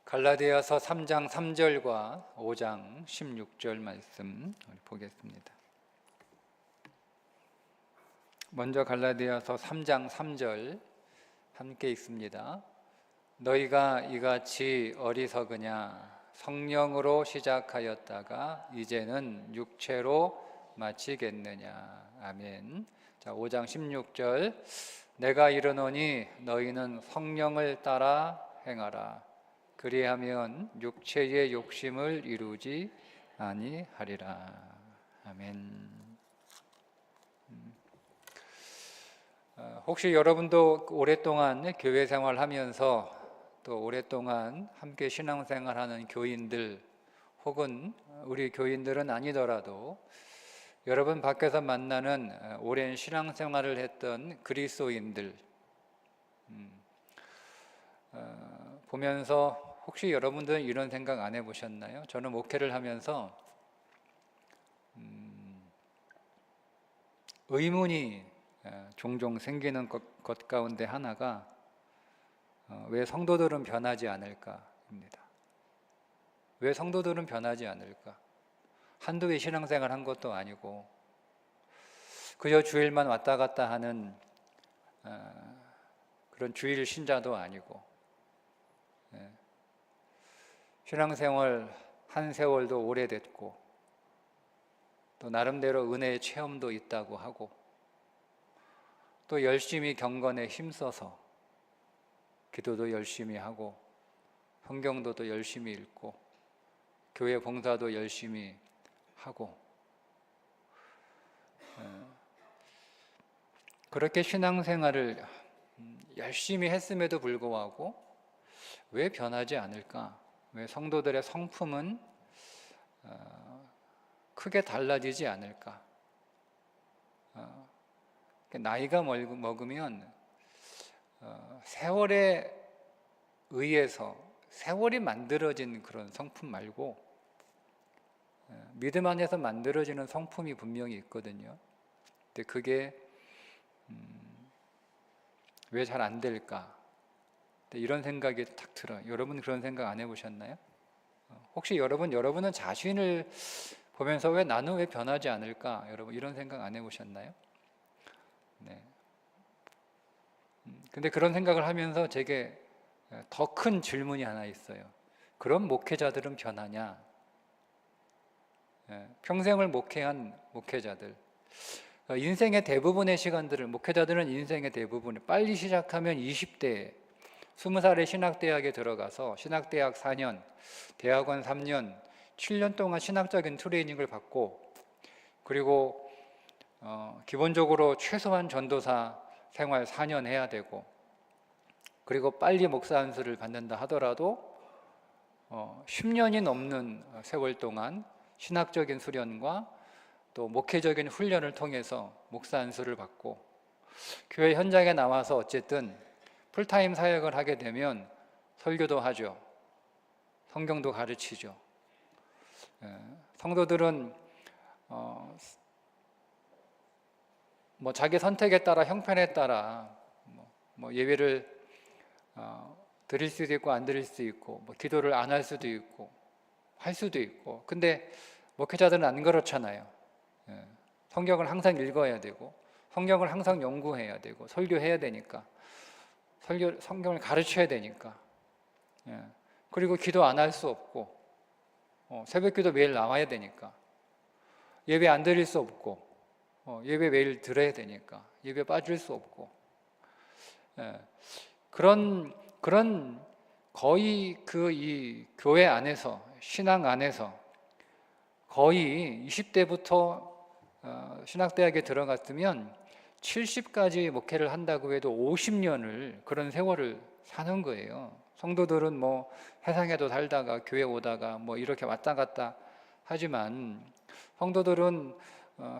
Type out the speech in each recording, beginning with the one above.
갈라디아서 3장 3절과 5장 16절 말씀 보겠습니다. 먼저 갈라디아서 3장 3절 함께 읽습니다. 너희가 이같이 어리석으냐? 성령으로 시작하였다가 이제는 육체로 마치겠느냐? 아멘. 자, 5장 16절. 내가 이르노니 너희는 성령을 따라 행하라. 그리하면 육체의 욕심을 이루지 아니하리라. 아멘. 혹시 여러분도 오랫동안 교회 생활하면서 또 오랫동안 함께 신앙생활하는 교인들 혹은 우리 교인들은 아니더라도 여러분 밖에서 만나는 오랜 신앙생활을 했던 그리스도인들 보면서 혹시 여러분들은 이런 생각 안 해보셨나요? 저는 목회를 하면서 의문이 종종 생기는 것 가운데 하나가 왜 성도들은 변하지 않을까입니다. 왜 성도들은 변하지 않을까? 한두 해 신앙생활 한 것도 아니고 그저 주일만 왔다 갔다 하는 그런 주일 신자도 아니고 신앙생활 한 세월도 오래됐고 또 나름대로 은혜의 체험도 있다고 하고 또 열심히 경건에 힘써서 기도도 열심히 하고 성경도도 열심히 읽고 교회 봉사도 열심히 하고 그렇게 신앙생활을 열심히 했음에도 불구하고 왜 변하지 않을까? 왜 성도들의 성품은 크게 달라지지 않을까? 나이가 먹으면 세월에 의해서 세월이 만들어진 그런 성품 말고 믿음 안에서 만들어지는 성품이 분명히 있거든요. 근데 그게 왜 잘 안 될까? 이런 생각이 탁 들어요. 여러분 그런 생각 안 해보셨나요? 혹시 여러분은 자신을 보면서 왜 나는 왜 변하지 않을까? 여러분 이런 생각 안 해보셨나요? 네. 근데 그런 생각을 하면서 제게 더 큰 질문이 하나 있어요. 그럼 목회자들은 변하냐? 평생을 목회한 목회자들, 인생의 대부분의 시간들을 목회자들은 인생의 대부분을 빨리 시작하면 20대에 20살에 신학대학에 들어가서 신학대학 4년, 대학원 3년, 7년 동안 신학적인 트레이닝을 받고 그리고 기본적으로 최소한 전도사 생활 4년 해야 되고 그리고 빨리 목사 안수를 받는다 하더라도 10년이 넘는 세월 동안 신학적인 수련과 또 목회적인 훈련을 통해서 목사 안수를 받고 교회 현장에 나와서 어쨌든 풀타임 사역을 하게 되면 설교도 하죠. 성경도 가르치죠. 성도들은 자기 선택에 따라 형편에 따라 예배를 드릴 수도 있고 안 드릴 수도 있고 기도를 안 할 수도 있고 할 수도 있고 근데 목회자들은 안 그렇잖아요. 성경을 항상 읽어야 되고 성경을 항상 연구해야 되고 설교해야 되니까 성경을 가르쳐야 되니까 그리고 기도 안 할 수 없고 새벽기도 매일 나와야 되니까 예배 안 드릴 수 없고 예배 매일 들어야 되니까 예배 빠질 수 없고 그런 거의 이 교회 안에서 신앙 안에서 거의 20대부터 신학대학에 들어갔으면 70까지 목회를 한다고 해도 50년을 그런 세월을 사는 거예요. 성도들은 세상에도 살다가 교회 오다가 이렇게 왔다 갔다 하지만 성도들은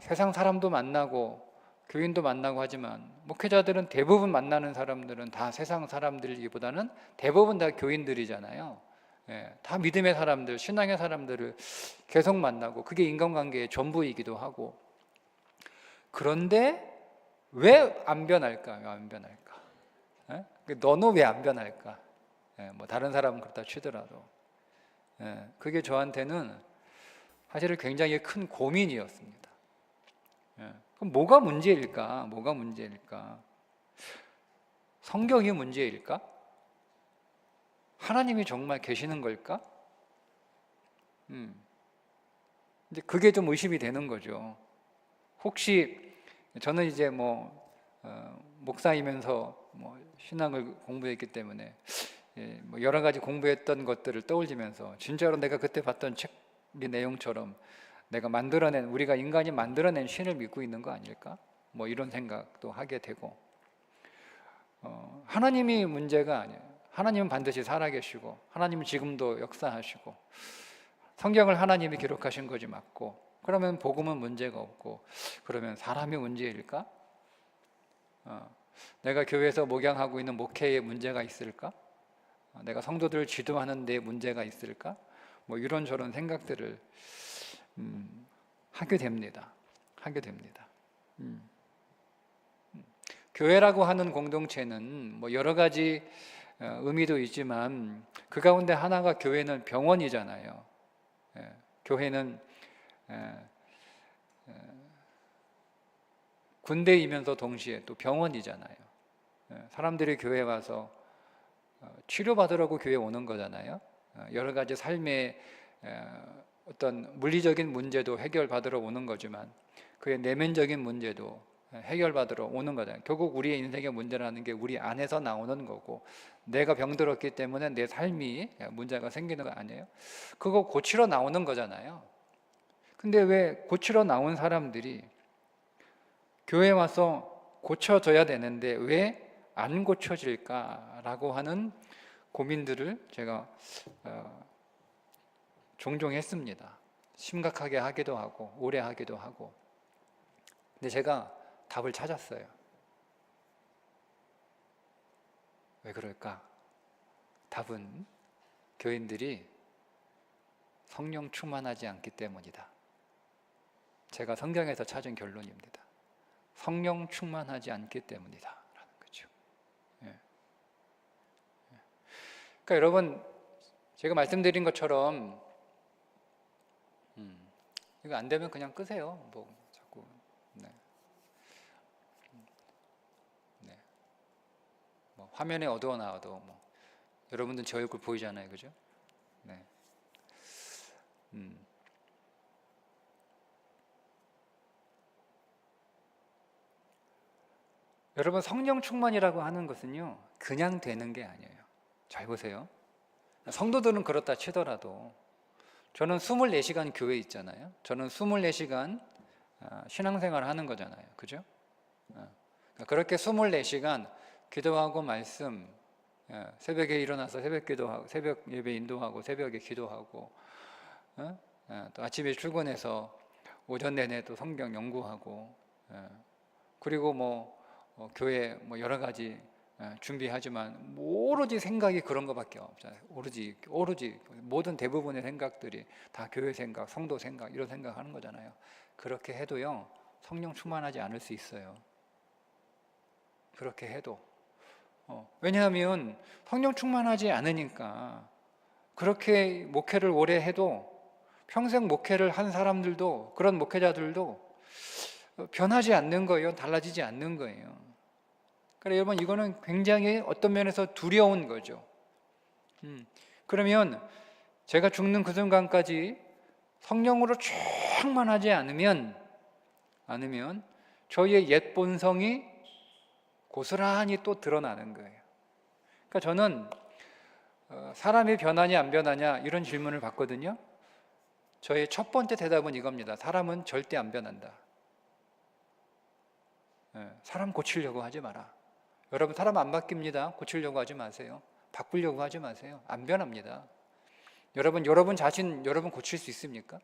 세상 사람도 만나고 교인도 만나고 하지만 목회자들은 대부분 만나는 사람들은 다 세상 사람들이기보다는 대부분 다 교인들이잖아요. 다 믿음의 사람들, 신앙의 사람들을 계속 만나고 그게 인간관계의 전부이기도 하고 그런데 왜 안 변할까? 너는 왜 안 변할까? 뭐 다른 사람은 그렇다 치더라도 그게 저한테는 사실은 굉장히 큰 고민이었습니다. 그럼 뭐가 문제일까? 뭐가 문제일까? 성경이 문제일까? 하나님이 정말 계시는 걸까? 이제 그게 좀 의심이 되는 거죠. 혹시 저는 이제 목사이면서 신앙을 공부했기 때문에 뭐 여러 가지 공부했던 것들을 떠올리면서 진짜로 내가 그때 봤던 책의 내용처럼 내가 우리가 인간이 만들어낸 신을 믿고 있는 거 아닐까? 뭐 이런 생각도 하게 되고, 하나님이 문제가 아니에요. 하나님은 반드시 살아계시고 하나님은 지금도 역사하시고 성경을 하나님이 기록하신 거지 맞고, 그러면 복음은 문제가 없고, 그러면 사람이 문제일까? 내가 교회에서 목양하고 있는 목회에 문제가 있을까? 내가 성도들을 지도하는 데 문제가 있을까? 뭐 이런저런 생각들을 하게 됩니다. 교회라고 하는 공동체는 뭐 여러 가지 의미도 있지만 그 가운데 하나가 교회는 병원이잖아요. 교회는 군대이면서 동시에 또 병원이잖아요. 사람들이 교회에 와서 치료받으라고 교회에 오는 거잖아요. 여러 가지 삶의 어떤 물리적인 문제도 해결받으러 오는 거지만 그의 내면적인 문제도 해결받으러 오는 거잖아요. 결국 우리의 인생의 문제라는 게 우리 안에서 나오는 거고, 내가 병들었기 때문에 내 삶이 문제가 생기는 거 아니에요? 그거 고치러 나오는 거잖아요. 근데 왜 고치러 나온 사람들이 교회에 와서 고쳐져야 되는데 왜 안 고쳐질까라고 하는 고민들을 제가 종종 했습니다. 심각하게 하기도 하고 오래 하기도 하고. 근데 제가 답을 찾았어요. 왜 그럴까? 답은 교인들이 성령 충만하지 않기 때문이다. 제가 성경에서 찾은 결론입니다. 성령 충만하지 않기 때문이다 라는 거죠. 그러니까 여러분, 제가 말씀드린 것처럼 이거 안 되면 그냥 끄세요. 자꾸 화면에 어두워 나와도 여러분들 제 얼굴 보이잖아요, 그죠? 여러분, 성령 충만이라고 하는 것은요 그냥 되는 게 아니에요. 잘 보세요. 성도들은 그렇다 치더라도 저는 24시간 교회에 있잖아요. 저는 24시간 신앙생활 하는 거잖아요, 그죠? 그렇게 24시간 기도하고 말씀, 새벽에 일어나서 새벽 기도하고 새벽 예배 인도하고 새벽에 기도하고, 또 아침에 출근해서 오전 내내 또 성경 연구하고, 그리고 교회 여러 가지 준비하지만 오로지 생각이 그런 것밖에 없잖아요. 오로지 모든 대부분의 생각들이 다 교회 생각, 성도 생각, 이런 생각하는 거잖아요. 그렇게 해도요 성령 충만하지 않을 수 있어요. 그렇게 해도 왜냐하면 성령 충만하지 않으니까 그렇게 목회를 오래 해도 평생 목회를 한 사람들도, 그런 목회자들도 변하지 않는 거예요. 달라지지 않는 거예요. 그러니까 여러분, 이거는 굉장히 어떤 면에서 두려운 거죠. 그러면 제가 죽는 그 순간까지 성령으로 충만하지 않으면 저희의 옛 본성이 고스란히 또 드러나는 거예요. 그러니까 저는 사람이 변하냐 안 변하냐 이런 질문을 받거든요. 저의 첫 번째 대답은 이겁니다. 사람은 절대 안 변한다. 사람 고치려고 하지 마라. 여러분, 사람 안 바뀝니다. 고치려고 하지 마세요. 바꾸려고 하지 마세요. 안 변합니다. 여러분 자신 여러분 고칠 수 있습니까?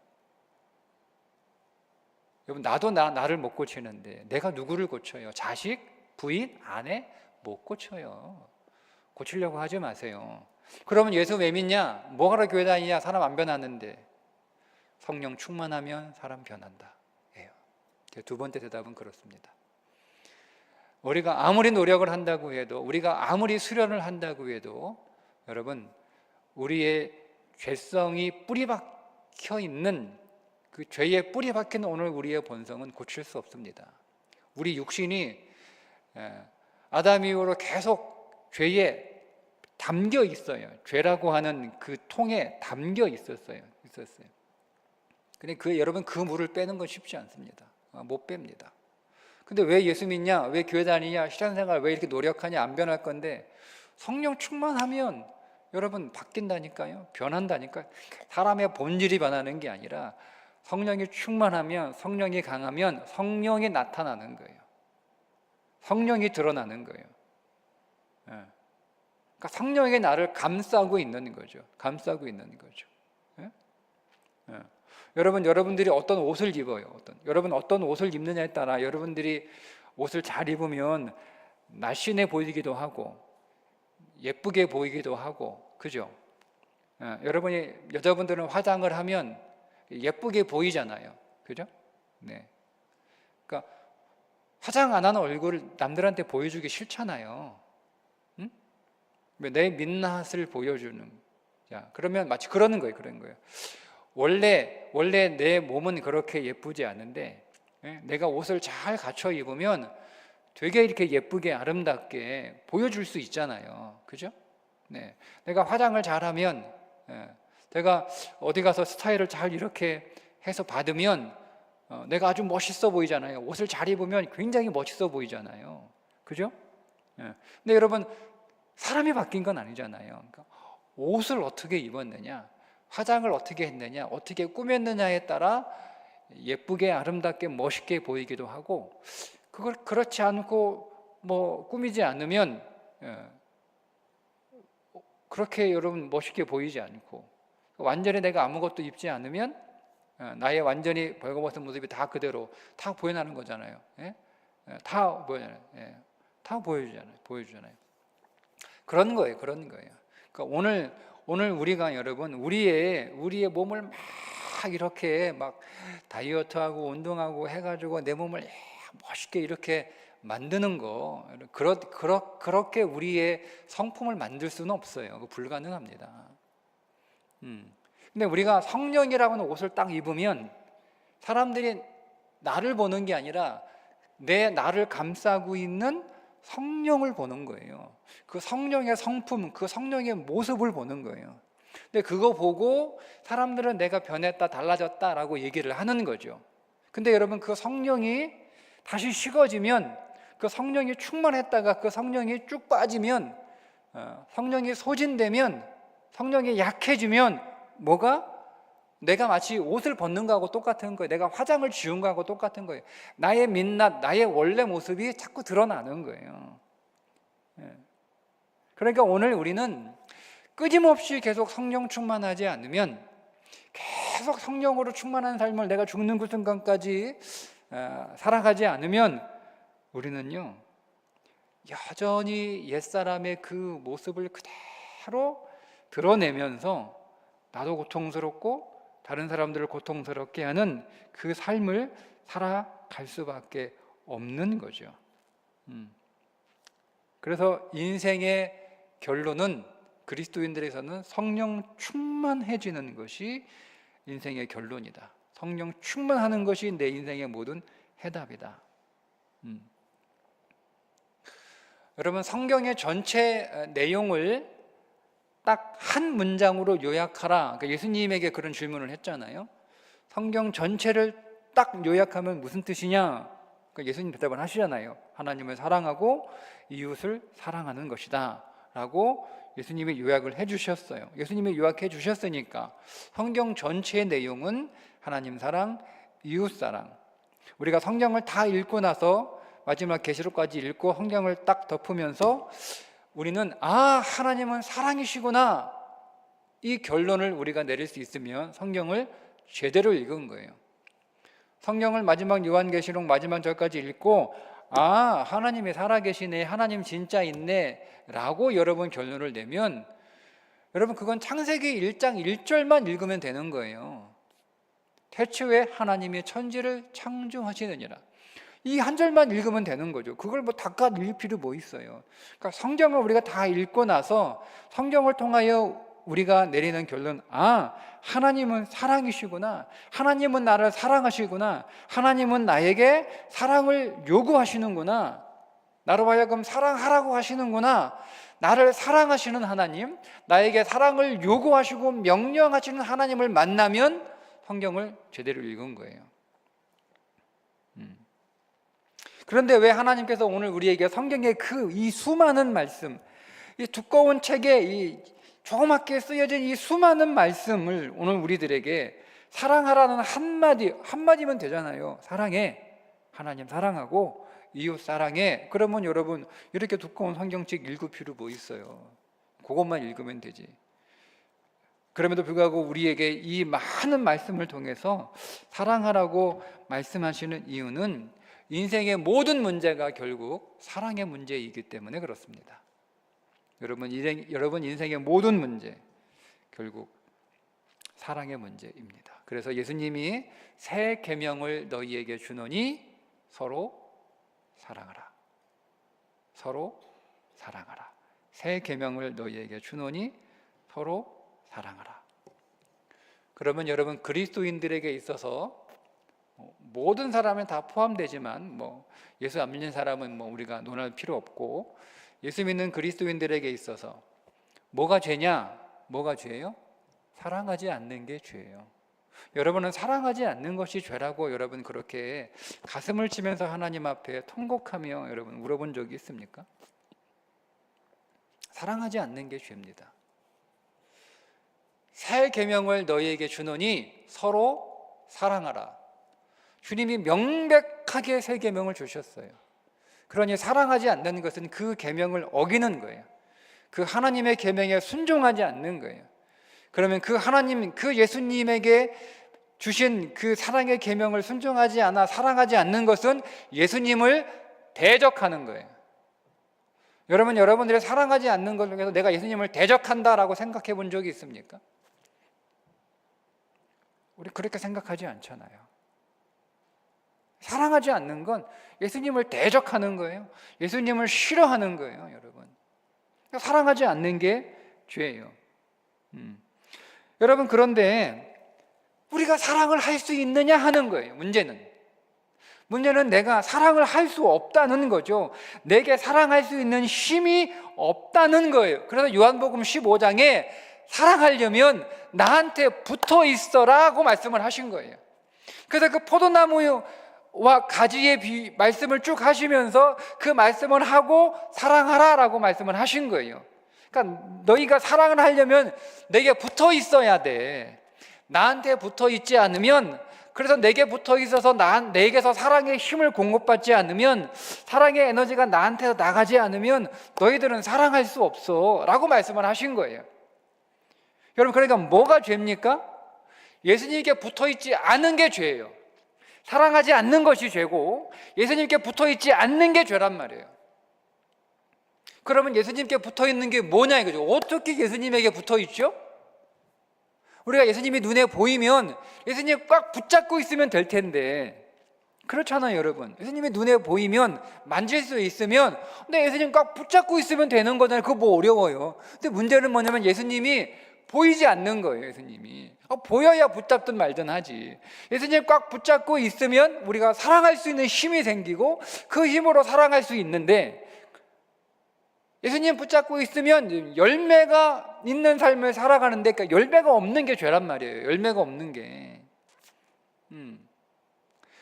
여러분, 나도 나를 못 고치는데 내가 누구를 고쳐요? 자식, 부인, 아내 못 고쳐요. 고치려고 하지 마세요. 그러면 예수 왜 믿냐? 뭐하러 교회 다니냐? 사람 안 변하는데. 성령 충만하면 사람 변한다. 두 번째 대답은 그렇습니다. 우리가 아무리 노력을 한다고 해도, 우리가 아무리 수련을 한다고 해도 여러분, 우리의 죄성이 뿌리 박혀 있는 그 죄에 뿌리 박힌 오늘 우리의 본성은 고칠 수 없습니다. 우리 육신이 아담 이후로 계속 죄에 담겨 있어요. 죄라고 하는 그 통에 담겨 있었어요. 근데 여러분 그 물을 빼는 건 쉽지 않습니다. 못 뺍니다. 근데 왜 예수 믿냐? 왜 교회 다니냐? 신앙생활 왜 이렇게 노력하냐? 안 변할 건데 성령 충만하면 여러분 바뀐다니까요. 변한다니까요. 사람의 본질이 변하는 게 아니라 성령이 충만하면, 성령이 강하면 성령이 나타나는 거예요. 성령이 드러나는 거예요. 그러니까 성령이 나를 감싸고 있는 거죠. 감싸고 있는 거죠. 여러분들이 어떤 옷을 입어요. 여러분 어떤 옷을 입느냐에 따라 여러분들이 옷을 잘 입으면 날씬해 보이기도 하고 예쁘게 보이기도 하고, 그죠? 여러분이 여자분들은 화장을 하면 예쁘게 보이잖아요. 그죠? 네. 그러니까 화장 안 하는 얼굴을 남들한테 보여주기 싫잖아요. 응? 내 민낯을 보여주는. 자, 그러면 마치 그러는 거예요. 원래 내 몸은 그렇게 예쁘지 않은데 내가 옷을 잘 갖춰 입으면 되게 이렇게 예쁘게 아름답게 보여줄 수 있잖아요. 그죠? 네. 내가 화장을 잘하면 내가 어디 가서 스타일을 잘 이렇게 해서 받으면 내가 아주 멋있어 보이잖아요. 옷을 잘 입으면 굉장히 멋있어 보이잖아요. 그죠? 근데 여러분 사람이 바뀐 건 아니잖아요. 그러니까 옷을 어떻게 입었느냐, 화장을 어떻게 했느냐, 어떻게 꾸몄느냐에 따라 예쁘게 아름답게 멋있게 보이기도 하고, 그걸 그렇지 않고 뭐 꾸미지 않으면 그렇게 여러분 멋있게 보이지 않고, 완전히 내가 아무것도 입지 않으면 나의 완전히 벌거벗은 모습이 다 그대로 다 보여나는 거잖아요. 다 보여잖아요. 다 보여주잖아요. 그런 거예요. 그러니까 오늘 우리가 여러분 우리의 몸을 막 이렇게 막 다이어트하고 운동하고 해가지고 내 몸을 멋있게 이렇게 만드는 거, 그렇게 우리의 성품을 만들 수는 없어요. 그거 불가능합니다. 근데 우리가 성령이라고 하는 옷을 딱 입으면 사람들이 나를 보는 게 아니라 나를 감싸고 있는 성령을 보는 거예요. 그 성령의 성품, 그 성령의 모습을 보는 거예요. 근데 그거 보고 사람들은 내가 변했다, 달라졌다라고 얘기를 하는 거죠. 근데 여러분 그 성령이 다시 식어지면, 그 성령이 충만했다가 그 성령이 쭉 빠지면, 성령이 소진되면, 성령이 약해지면 뭐가? 내가 마치 옷을 벗는 거하고 똑같은 거예요. 내가 화장을 지운 거하고 똑같은 거예요. 나의 민낯, 나의 원래 모습이 자꾸 드러나는 거예요. 그러니까 오늘 우리는 끊임없이 계속 성령 충만하지 않으면, 계속 성령으로 충만한 삶을 내가 죽는 그 순간까지 살아가지 않으면 우리는요 여전히 옛사람의 그 모습을 그대로 드러내면서 나도 고통스럽고 다른 사람들을 고통스럽게 하는 그 삶을 살아갈 수밖에 없는 거죠. 그래서 인생의 결론은, 그리스도인들에서는 성령 충만해지는 것이 인생의 결론이다. 성령 충만하는 것이 내 인생의 모든 해답이다. 여러분 성경의 전체 내용을 딱 한 문장으로 요약하라. 그러니까 예수님에게 그런 질문을 했잖아요. 성경 전체를 딱 요약하면 무슨 뜻이냐? 그러니까 예수님 대답을 하시잖아요. 하나님을 사랑하고 이웃을 사랑하는 것이다 라고 예수님이 요약을 해주셨어요. 예수님이 요약해 주셨으니까 성경 전체의 내용은 하나님 사랑, 이웃 사랑. 우리가 성경을 다 읽고 나서 마지막 계시록까지 읽고 성경을 딱 덮으면서 우리는 하나님은 사랑이시구나, 이 결론을 우리가 내릴 수 있으면 성경을 제대로 읽은 거예요. 성경을 마지막 요한계시록 마지막 절까지 읽고 하나님이 살아계시네, 하나님 진짜 있네 라고 여러분 결론을 내면, 여러분 그건 창세기 1장 1절만 읽으면 되는 거예요. 태초에 하나님이 천지를 창조하시느니라. 이 한 절만 읽으면 되는 거죠. 그걸 뭐 닦아 읽을 필요 뭐 있어요. 그러니까 성경을 우리가 다 읽고 나서 성경을 통하여 우리가 내리는 결론, 하나님은 사랑이시구나, 하나님은 나를 사랑하시구나, 하나님은 나에게 사랑을 요구하시는구나, 나로 하여금 사랑하라고 하시는구나, 나를 사랑하시는 하나님, 나에게 사랑을 요구하시고 명령하시는 하나님을 만나면 성경을 제대로 읽은 거예요. 그런데 왜 하나님께서 오늘 우리에게 성경의 이 수많은 말씀, 이 두꺼운 책에 이 조그맣게 쓰여진 이 수많은 말씀을 오늘 우리들에게 사랑하라는 한마디면 되잖아요. 사랑해, 하나님 사랑하고 이웃 사랑해. 그러면 여러분 이렇게 두꺼운 성경책 읽을 필요 뭐 있어요? 그것만 읽으면 되지. 그럼에도 불구하고 우리에게 이 많은 말씀을 통해서 사랑하라고 말씀하시는 이유는 인생의 모든 문제가 결국 사랑의 문제이기 때문에 그렇습니다. 여러분 인생의 모든 문제 결국 사랑의 문제입니다. 그래서 예수님이 새 계명을 너희에게 주노니 서로 사랑하라. 서로 사랑하라. 새 계명을 너희에게 주노니 서로 사랑하라. 그러면 여러분 그리스도인들에게 있어서 모든 사람은 다 포함되지만 예수 안 믿는 사람은 우리가 논할 필요 없고, 예수 믿는 그리스도인들에게 있어서 뭐가 죄냐? 뭐가 죄예요? 사랑하지 않는 게 죄예요. 여러분은 사랑하지 않는 것이 죄라고 여러분 그렇게 가슴을 치면서 하나님 앞에 통곡하며 여러분 물어본 적이 있습니까? 사랑하지 않는 게 죄입니다. 새 계명을 너희에게 주노니 서로 사랑하라. 주님이 명백하게 새 계명을 주셨어요. 그러니 사랑하지 않는 것은 그 계명을 어기는 거예요. 그 하나님의 계명에 순종하지 않는 거예요. 그러면 그 예수님에게 주신 그 사랑의 계명을 순종하지 않아 사랑하지 않는 것은 예수님을 대적하는 거예요. 여러분들이 사랑하지 않는 것 중에서 내가 예수님을 대적한다라고 생각해 본 적이 있습니까? 우리 그렇게 생각하지 않잖아요. 사랑하지 않는 건 예수님을 대적하는 거예요. 예수님을 싫어하는 거예요, 여러분. 사랑하지 않는 게 죄예요. 여러분, 그런데 우리가 사랑을 할 수 있느냐 하는 거예요. 문제는 내가 사랑을 할 수 없다는 거죠. 내게 사랑할 수 있는 힘이 없다는 거예요. 그래서 요한복음 15장에 사랑하려면 나한테 붙어 있어라고 말씀을 하신 거예요. 그래서 그 포도나무와 가지의 말씀을 쭉 하시면서 그 말씀을 하고 사랑하라라고 말씀을 하신 거예요. 그러니까 너희가 사랑을 하려면 내게 붙어 있어야 돼. 나한테 붙어 있지 않으면, 그래서 내게 붙어 있어서 내게서 사랑의 힘을 공급받지 않으면, 사랑의 에너지가 나한테서 나가지 않으면 너희들은 사랑할 수 없어 라고 말씀을 하신 거예요. 여러분, 그러니까 뭐가 죄입니까? 예수님께 붙어 있지 않은 게 죄예요. 사랑하지 않는 것이 죄고 예수님께 붙어 있지 않는 게 죄란 말이에요. 그러면 예수님께 붙어 있는 게 뭐냐 이거죠. 어떻게 예수님에게 붙어 있죠? 우리가 예수님이 눈에 보이면 예수님 꽉 붙잡고 있으면 될 텐데, 그렇잖아요, 여러분. 예수님이 눈에 보이면 만질 수 있으면, 근데 예수님 꽉 붙잡고 있으면 되는 거잖아요. 그거 뭐 어려워요. 근데 문제는 뭐냐면 예수님이 보이지 않는 거예요. 예수님이 보여야 붙잡든 말든 하지. 예수님 꽉 붙잡고 있으면 우리가 사랑할 수 있는 힘이 생기고 그 힘으로 사랑할 수 있는데, 예수님 붙잡고 있으면 열매가 있는 삶을 살아가는데, 그러니까 열매가 없는 게 죄란 말이에요. 열매가 없는 게.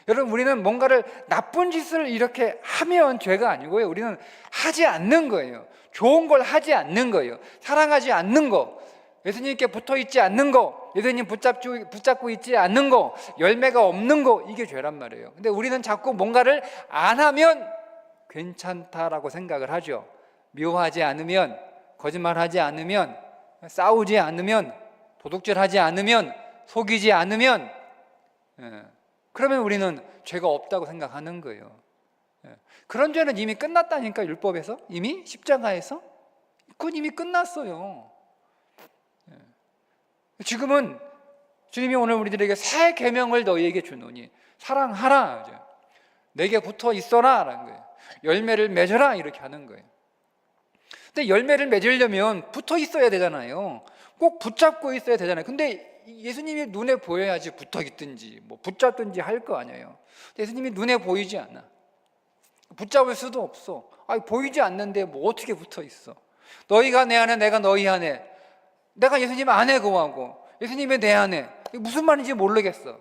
여러분, 우리는 뭔가를 나쁜 짓을 이렇게 하면 죄가 아니고요. 우리는 하지 않는 거예요. 좋은 걸 하지 않는 거예요. 사랑하지 않는 거, 예수님께 붙어 있지 않는 거, 예수님 붙잡고 있지 않는 거, 열매가 없는 거, 이게 죄란 말이에요. 근데 우리는 자꾸 뭔가를 안 하면 괜찮다라고 생각을 하죠. 미워하지 않으면, 거짓말하지 않으면, 싸우지 않으면, 도둑질하지 않으면, 속이지 않으면, 그러면 우리는 죄가 없다고 생각하는 거예요. 그런 죄는 이미 끝났다니까. 율법에서 이미 십자가에서 그건 이미 끝났어요. 지금은 주님이 오늘 우리들에게 새 계명을 너희에게 주노니 사랑하라. 내게 붙어 있어라 라는 거예요. 열매를 맺어라 이렇게 하는 거예요. 근데 열매를 맺으려면 붙어 있어야 되잖아요. 꼭 붙잡고 있어야 되잖아요. 근데 예수님이 눈에 보여야지 붙어 있든지 뭐 붙잡든지 할 거 아니에요. 예수님이 눈에 보이지 않아. 붙잡을 수도 없어. 보이지 않는데 뭐 어떻게 붙어 있어? 너희가 내 안에 내가 너희 안에, 내가 예수님 안에 거하고 예수님이 내 안에, 무슨 말인지 모르겠어.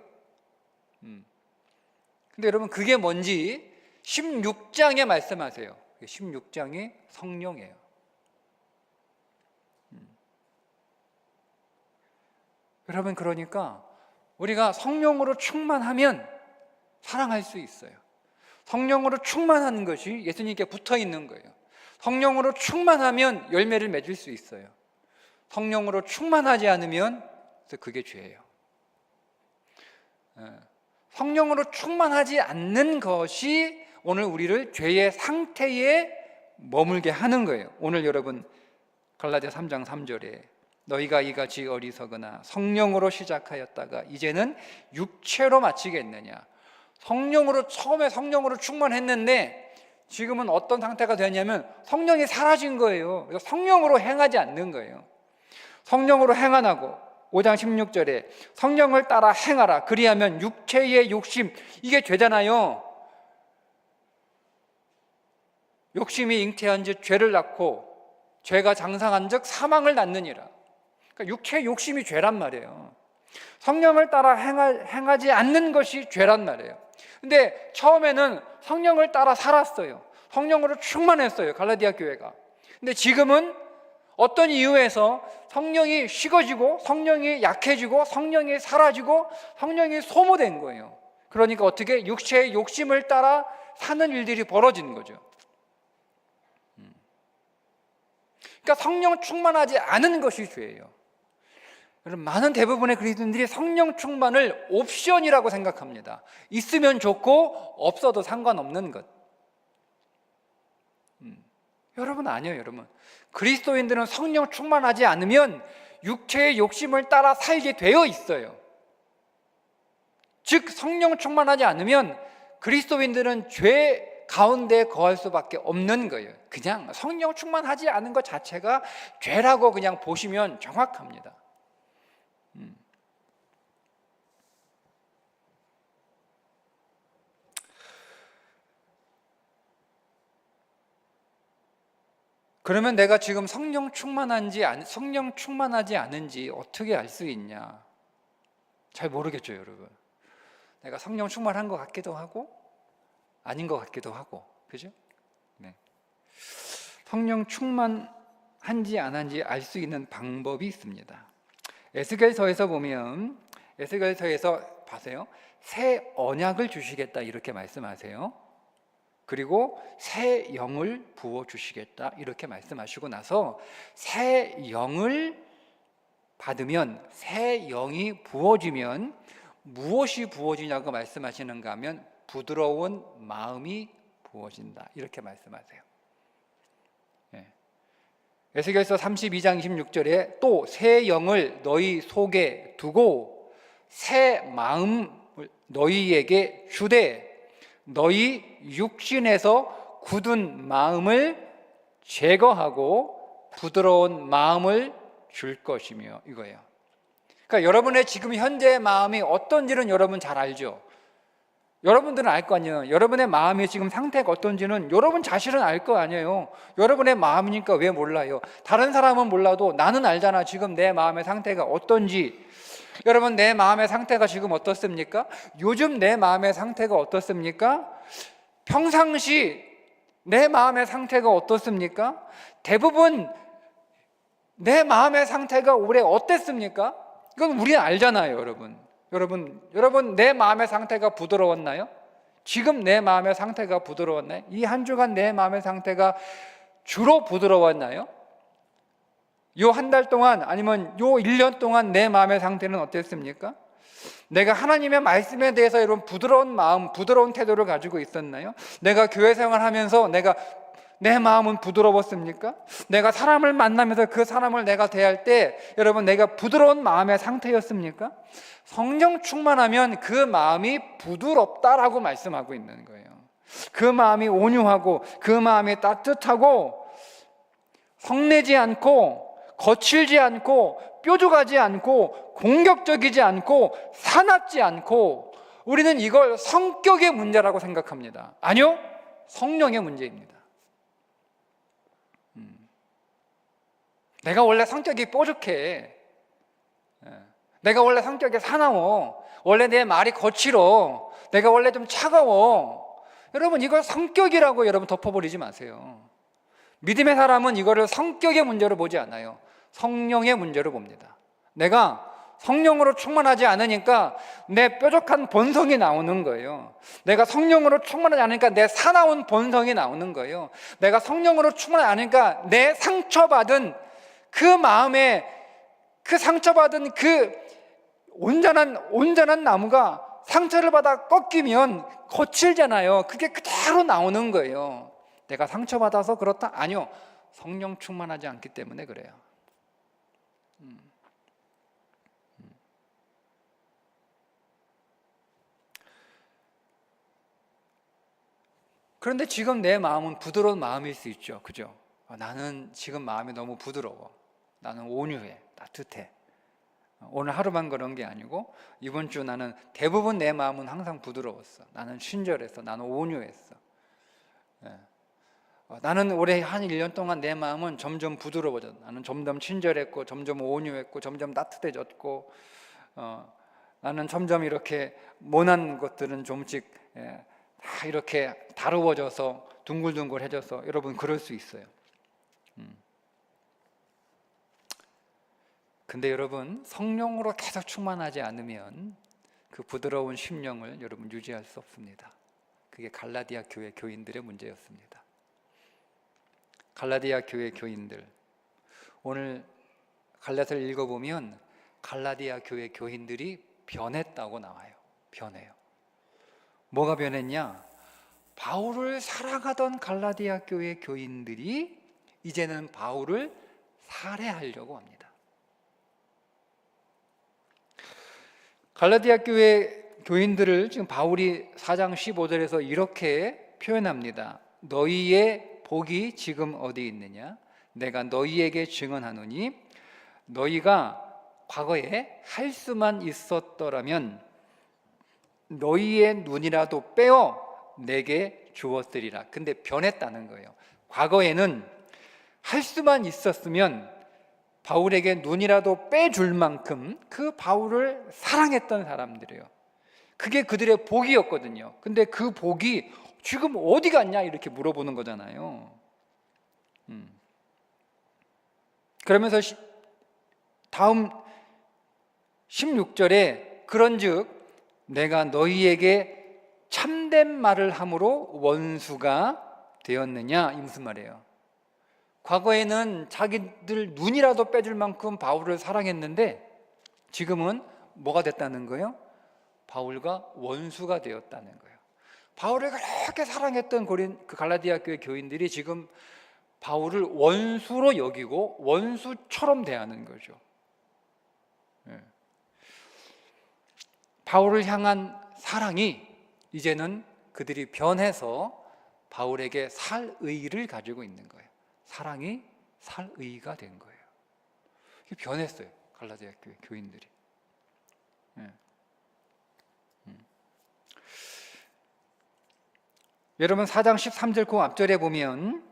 근데 여러분 그게 뭔지 16장에 말씀하세요. 16장이 성령이에요. 여러분 그러니까 우리가 성령으로 충만하면 사랑할 수 있어요. 성령으로 충만하는 것이 예수님께 붙어 있는 거예요. 성령으로 충만하면 열매를 맺을 수 있어요. 성령으로 충만하지 않으면 그게 죄예요. 성령으로 충만하지 않는 것이 오늘 우리를 죄의 상태에 머물게 하는 거예요. 오늘 여러분 갈라디아 3장 3절에 너희가 이같이 어리석으나 성령으로 시작하였다가 이제는 육체로 마치겠느냐. 처음에 성령으로 충만했는데 지금은 어떤 상태가 되냐면 성령이 사라진 거예요. 그래서 성령으로 행하지 않는 거예요. 성령으로 행하고 5장 16절에 성령을 따라 행하라. 그리하면 육체의 욕심, 이게 죄잖아요. 욕심이 잉태한 즉 죄를 낳고 죄가 장성한 즉 사망을 낳느니라. 그러니까 육체의 욕심이 죄란 말이에요. 성령을 따라 행하지 않는 것이 죄란 말이에요. 근데 처음에는 성령을 따라 살았어요. 성령으로 충만했어요, 갈라디아 교회가. 근데 지금은 어떤 이유에서 성령이 식어지고 성령이 약해지고 성령이 사라지고 성령이 소모된 거예요. 그러니까 어떻게 육체의 욕심을 따라 사는 일들이 벌어지는 거죠. 그러니까 성령 충만하지 않은 것이 죄예요. 여러분, 많은 대부분의 그리스도인들이 성령 충만을 옵션이라고 생각합니다. 있으면 좋고 없어도 상관없는 것. 여러분 아니에요. 여러분, 그리스도인들은 성령 충만하지 않으면 육체의 욕심을 따라 살게 되어 있어요. 즉 성령 충만하지 않으면 그리스도인들은 죄 가운데 거할 수밖에 없는 거예요. 그냥 성령 충만하지 않은 것 자체가 죄라고 그냥 보시면 정확합니다. 그러면 내가 지금 성령 충만하지 않은지 어떻게 알 수 있냐? 잘 모르겠죠, 여러분. 내가 성령 충만한 것 같기도 하고 아닌 것 같기도 하고, 그죠? 네. 성령 충만한지 안 한지 알 수 있는 방법이 있습니다. 에스겔서에서 보면, 에스겔서에서 봐세요. 새 언약을 주시겠다 이렇게 말씀하세요. 그리고 새 영을 부어 주시겠다 이렇게 말씀하시고 나서 새 영을 받으면, 새 영이 부어지면 무엇이 부어지냐고 말씀하시는가 하면 부드러운 마음이 부어진다 이렇게 말씀하세요. 에스겔서 32장 26절에 또 새 영을 너희 속에 두고 새 마음을 너희에게 주되 너희 육신에서 굳은 마음을 제거하고 부드러운 마음을 줄 것이며, 이거예요. 그러니까 여러분의 지금 현재의 마음이 어떤지는 여러분 잘 알죠. 여러분들은 알 거 아니에요. 여러분의 마음이 지금 상태가 어떤지는 여러분 자신은 알 거 아니에요. 여러분의 마음이니까 왜 몰라요? 다른 사람은 몰라도 나는 알잖아. 지금 내 마음의 상태가 어떤지. 여러분, 내 마음의 상태가 지금 어떻습니까? 요즘 내 마음의 상태가 어떻습니까? 평상시 내 마음의 상태가 어떻습니까? 대부분 내 마음의 상태가 올해 어땠습니까? 이건 우리는 알잖아요, 여러분. 여러분 내 마음의 상태가 부드러웠나요? 지금 내 마음의 상태가 부드러웠나요? 이 한 주간 내 마음의 상태가 주로 부드러웠나요? 요 한 달 동안 아니면 요 1년 동안 내 마음의 상태는 어땠습니까? 내가 하나님의 말씀에 대해서 여러분 부드러운 마음, 부드러운 태도를 가지고 있었나요? 내가 교회 생활하면서 내 마음은 부드러웠습니까? 내가 사람을 만나면서 그 사람을 내가 대할 때 여러분 내가 부드러운 마음의 상태였습니까? 성령 충만하면 그 마음이 부드럽다라고 말씀하고 있는 거예요. 그 마음이 온유하고 그 마음이 따뜻하고 성내지 않고 거칠지 않고 뾰족하지 않고 공격적이지 않고 사납지 않고, 우리는 이걸 성격의 문제라고 생각합니다. 아니요, 성령의 문제입니다. 내가 원래 성격이 뾰족해, 내가 원래 성격이 사나워, 원래 내 말이 거칠어, 내가 원래 좀 차가워. 여러분, 이걸 성격이라고 여러분 덮어버리지 마세요. 믿음의 사람은 이거를 성격의 문제로 보지 않아요. 성령의 문제로 봅니다. 내가 성령으로 충만하지 않으니까 내 뾰족한 본성이 나오는 거예요. 내가 성령으로 충만하지 않으니까 내 사나운 본성이 나오는 거예요. 내가 성령으로 충만하지 않으니까 내 상처받은 그 마음에, 그 상처받은 그 온전한 나무가 상처를 받아 꺾이면 거칠잖아요. 그게 그대로 나오는 거예요. 내가 상처받아서 그렇다? 아니요, 성령 충만하지 않기 때문에 그래요. 그런데 지금 내 마음은 부드러운 마음일 수 있죠. 그죠? 나는 지금 마음이 너무 부드러워, 나는 온유해, 따뜻해. 오늘 하루만 그런 게 아니고 이번 주 나는 대부분 내 마음은 항상 부드러웠어. 나는 친절했어, 나는 온유했어. 나는 올해 한 1년 동안 내 마음은 점점 부드러워졌어. 나는 점점 친절했고 점점 온유했고 점점 따뜻해졌고, 나는 점점 이렇게 모난 것들은 조금씩 다 이렇게 다루어져서 둥글둥글해져서, 여러분 그럴 수 있어요. 근데 여러분, 성령으로 계속 충만하지 않으면 그 부드러운 심령을 여러분 유지할 수 없습니다. 그게 갈라디아 교회 교인들의 문제였습니다. 갈라디아 교회 교인들, 오늘 갈라디아를 읽어보면 갈라디아 교회 교인들이 변했다고 나와요. 변해요. 뭐가 변했냐? 바울을 사랑하던 갈라디아 교회 교인들이 이제는 바울을 살해하려고 합니다. 갈라디아 교회 교인들을 지금 바울이 4장 15절에서 이렇게 표현합니다. 너희의 복이 지금 어디 있느냐? 내가 너희에게 증언하노니 너희가 과거에 할 수만 있었더라면 너희의 눈이라도 빼어 내게 주었으리라. 근데 변했다는 거예요. 과거에는 할 수만 있었으면 바울에게 눈이라도 빼줄 만큼 그 바울을 사랑했던 사람들이에요. 그게 그들의 복이었거든요. 근데 그 복이 지금 어디 갔냐 이렇게 물어보는 거잖아요. 그러면서 다음 16절에 그런즉 내가 너희에게 참된 말을 함으로 원수가 되었느냐, 이 무슨 말이에요? 과거에는 자기들 눈이라도 빼줄 만큼 바울을 사랑했는데 지금은 뭐가 됐다는 거예요? 바울과 원수가 되었다는 거예요. 바울을 그렇게 사랑했던 그 갈라디아 교회 교인들이 지금 바울을 원수로 여기고 원수처럼 대하는 거죠. 바울을 향한 사랑이 이제는 그들이 변해서 바울에게 살 의의를 가지고 있는 거예요. 사랑이 살 의의가 된 거예요. 변했어요, 갈라디아 교회 교인들이. 여러분 4장 13절 그 앞절에 보면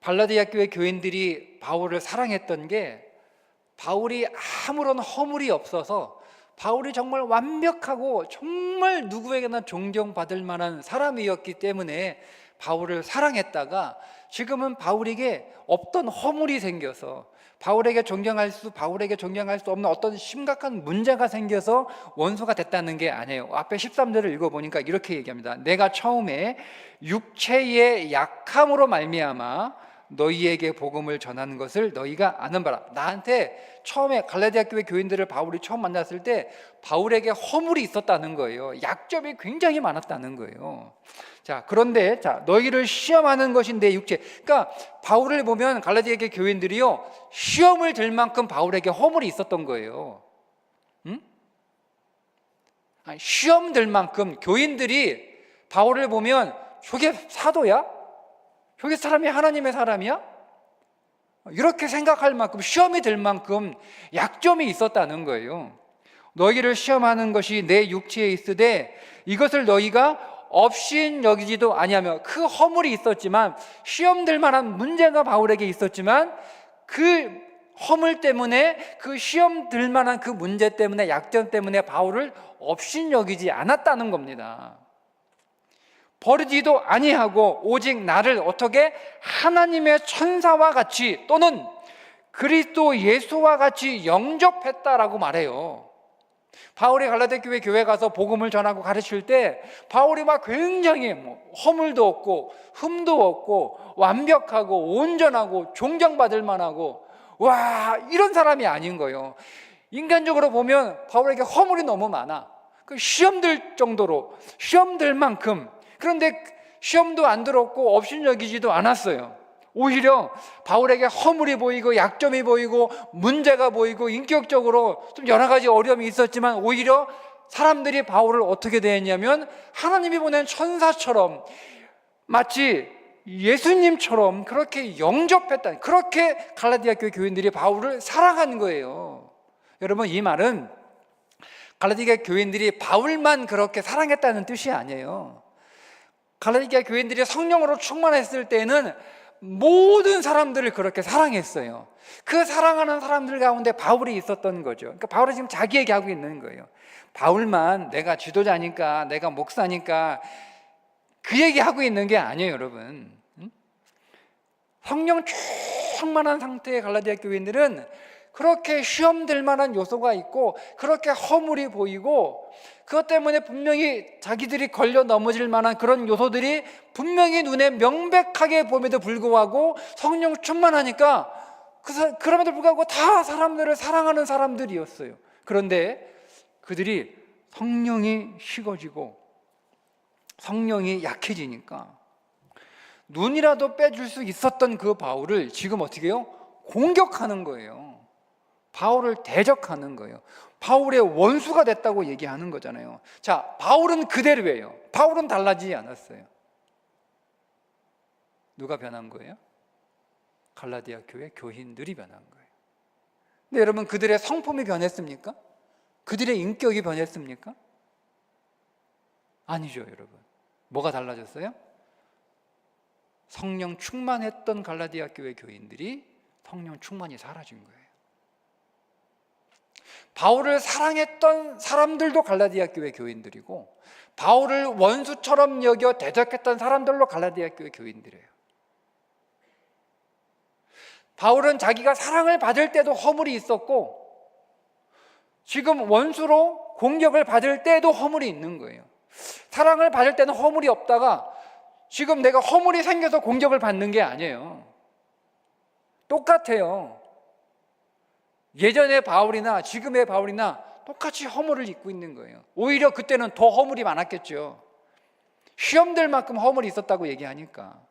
갈라디아 교회 교인들이 바울을 사랑했던 게, 바울이 아무런 허물이 없어서 바울이 정말 완벽하고 정말 누구에게나 존경받을 만한 사람이었기 때문에 바울을 사랑했다가 지금은 바울에게 없던 허물이 생겨서 바울에게 존경할 수 없는 어떤 심각한 문제가 생겨서 원수가 됐다는 게 아니에요. 앞에 13절을 읽어보니까 이렇게 얘기합니다. 내가 처음에 육체의 약함으로 말미암아 너희에게 복음을 전하는 것을 너희가 아는 바라. 나한테 처음에 갈라디아 교회 교인들을 바울이 처음 만났을 때 바울에게 허물이 있었다는 거예요. 약점이 굉장히 많았다는 거예요. 자, 그런데 너희를 시험하는 것이 내 육체. 그러니까 바울을 보면 갈라디아 교인들이요, 시험을 들 만큼 바울에게 허물이 있었던 거예요. 시험 들 만큼 교인들이 바울을 보면 저게 사도야? 저게 사람이 하나님의 사람이야? 이렇게 생각할 만큼, 시험이 될 만큼 약점이 있었다는 거예요. 너희를 시험하는 것이 내 육체에 있으되 이것을 너희가 업신여기지도 아니하며, 그 허물이 있었지만, 시험될 만한 문제가 바울에게 있었지만 그 허물 때문에, 그 시험될 만한 그 문제 때문에, 약점 때문에 바울을 업신여기지 않았다는 겁니다. 버리지도 아니하고 오직 나를 어떻게 하나님의 천사와 같이 또는 그리스도 예수와 같이 영접했다라고 말해요. 바울이 갈라디아 교회 가서 복음을 전하고 가르칠 때 바울이 막 굉장히 허물도 없고 흠도 없고 완벽하고 온전하고 존경받을 만하고 와, 이런 사람이 아닌 거예요. 인간적으로 보면 바울에게 허물이 너무 많아. 그 시험들 정도로, 시험될 만큼. 그런데 시험도 안 들었고 업신여기지도 않았어요. 오히려 바울에게 허물이 보이고 약점이 보이고 문제가 보이고 인격적으로 좀 여러 가지 어려움이 있었지만 오히려 사람들이 바울을 어떻게 대했냐면 하나님이 보낸 천사처럼, 마치 예수님처럼 그렇게 영접했다. 그렇게 갈라디아 교회 교인들이 바울을 사랑하는 거예요. 여러분, 이 말은 갈라디아 교인들이 바울만 그렇게 사랑했다는 뜻이 아니에요. 갈라디아 교인들이 성령으로 충만했을 때는 모든 사람들을 그렇게 사랑했어요. 그 사랑하는 사람들 가운데 바울이 있었던 거죠. 그러니까 바울은 지금 자기 얘기하고 있는 거예요. 바울만 내가 지도자니까, 내가 목사니까 그 얘기하고 있는 게 아니에요, 여러분. 성령 충만한 상태의 갈라디아 교인들은 그렇게 시험될 만한 요소가 있고 그렇게 허물이 보이고 그것 때문에 분명히 자기들이 걸려 넘어질 만한 그런 요소들이 분명히 눈에 명백하게 보임에도 불구하고 성령 충만하니까 그럼에도 불구하고 다 사람들을 사랑하는 사람들이었어요. 그런데 그들이 성령이 식어지고 성령이 약해지니까 눈이라도 빼줄 수 있었던 그 바울을 지금 어떻게 해요? 공격하는 거예요. 바울을 대적하는 거예요. 바울의 원수가 됐다고 얘기하는 거잖아요. 자, 바울은 그대로예요. 바울은 달라지지 않았어요. 누가 변한 거예요? 갈라디아 교회 교인들이 변한 거예요. 근데 여러분, 그들의 성품이 변했습니까? 그들의 인격이 변했습니까? 아니죠, 여러분. 뭐가 달라졌어요? 성령 충만했던 갈라디아 교회 교인들이 성령 충만이 사라진 거예요. 바울을 사랑했던 사람들도 갈라디아 교회 교인들이고 바울을 원수처럼 여겨 대적했던 사람들로 갈라디아 교회 교인들이에요. 바울은 자기가 사랑을 받을 때도 허물이 있었고 지금 원수로 공격을 받을 때도 허물이 있는 거예요. 사랑을 받을 때는 허물이 없다가 지금 내가 허물이 생겨서 공격을 받는 게 아니에요. 똑같아요. 예전의 바울이나 지금의 바울이나 똑같이 허물을 입고 있는 거예요. 오히려 그때는 더 허물이 많았겠죠. 시험될 만큼 허물이 있었다고 얘기하니까.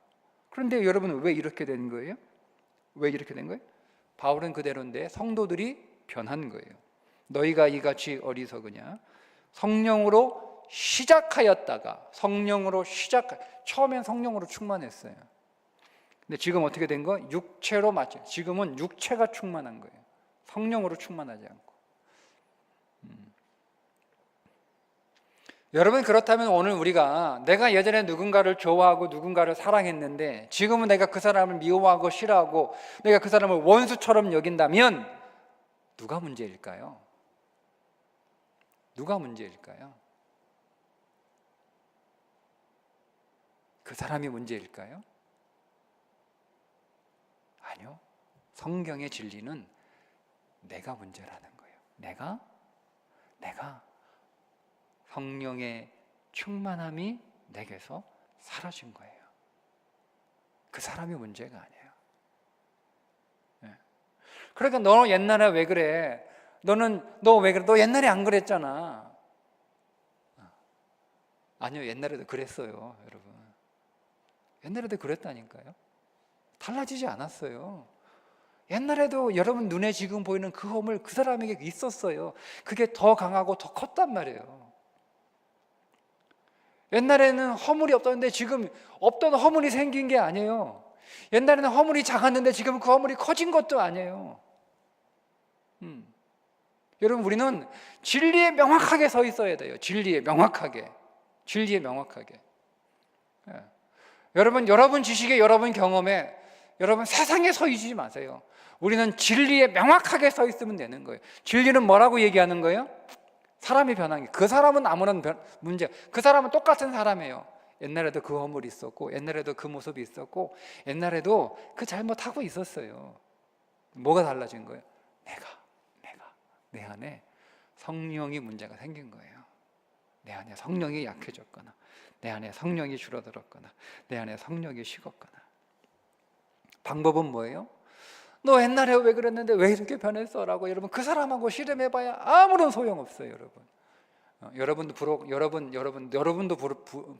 그런데 여러분, 왜 이렇게 된 거예요? 왜 이렇게 된 거예요? 바울은 그대로인데 성도들이 변한 거예요. 너희가 이같이 어리석으냐? 성령으로 시작하였다가 처음엔 성령으로 충만했어요. 근데 지금 어떻게 된 거? 육체로 맞죠. 지금은 육체가 충만한 거예요. 성령으로 충만하지 않고. 여러분, 그렇다면 오늘 우리가 내가 예전에 누군가를 좋아하고 누군가를 사랑했는데 지금은 내가 그 사람을 미워하고 싫어하고 내가 그 사람을 원수처럼 여긴다면 누가 문제일까요? 누가 문제일까요? 그 사람이 문제일까요? 아니요. 성경의 진리는 내가 문제라는 거예요. 내가 성령의 충만함이 내게서 사라진 거예요. 그 사람이 문제가 아니에요. 네. 그러니까 너 옛날에 왜 그래? 너 왜 그래? 너 옛날에 안 그랬잖아. 아니요, 옛날에도 그랬어요, 여러분. 옛날에도 그랬다니까요. 달라지지 않았어요. 옛날에도 여러분 눈에 지금 보이는 그 허물 그 사람에게 있었어요. 그게 더 강하고 더 컸단 말이에요. 옛날에는 허물이 없었는데 지금 없던 허물이 생긴 게 아니에요. 옛날에는 허물이 작았는데 지금 그 허물이 커진 것도 아니에요. 여러분, 우리는 진리에 명확하게 서 있어야 돼요. 진리에 명확하게. 예. 여러분 지식에, 여러분 경험에, 여러분 세상에 서 있지 마세요. 우리는 진리에 명확하게 서 있으면 되는 거예요. 진리는 뭐라고 얘기하는 거예요? 사람이 변한 게. 그 사람은 아무런 문제, 그 사람은 똑같은 사람이에요. 옛날에도 그 허물이 있었고, 옛날에도 그 모습이 있었고, 옛날에도 그 잘못하고 있었어요. 뭐가 달라진 거예요? 내 안에 성령이 문제가 생긴 거예요. 내 안에 성령이 약해졌거나, 내 안에 성령이 줄어들었거나, 내 안에 성령이 식었거나. 방법은 뭐예요? 너 옛날에 왜 그랬는데 왜 이렇게 변했어? 라고 여러분 그 사람하고 씨름해봐야 아무런 소용없어요. 여러분도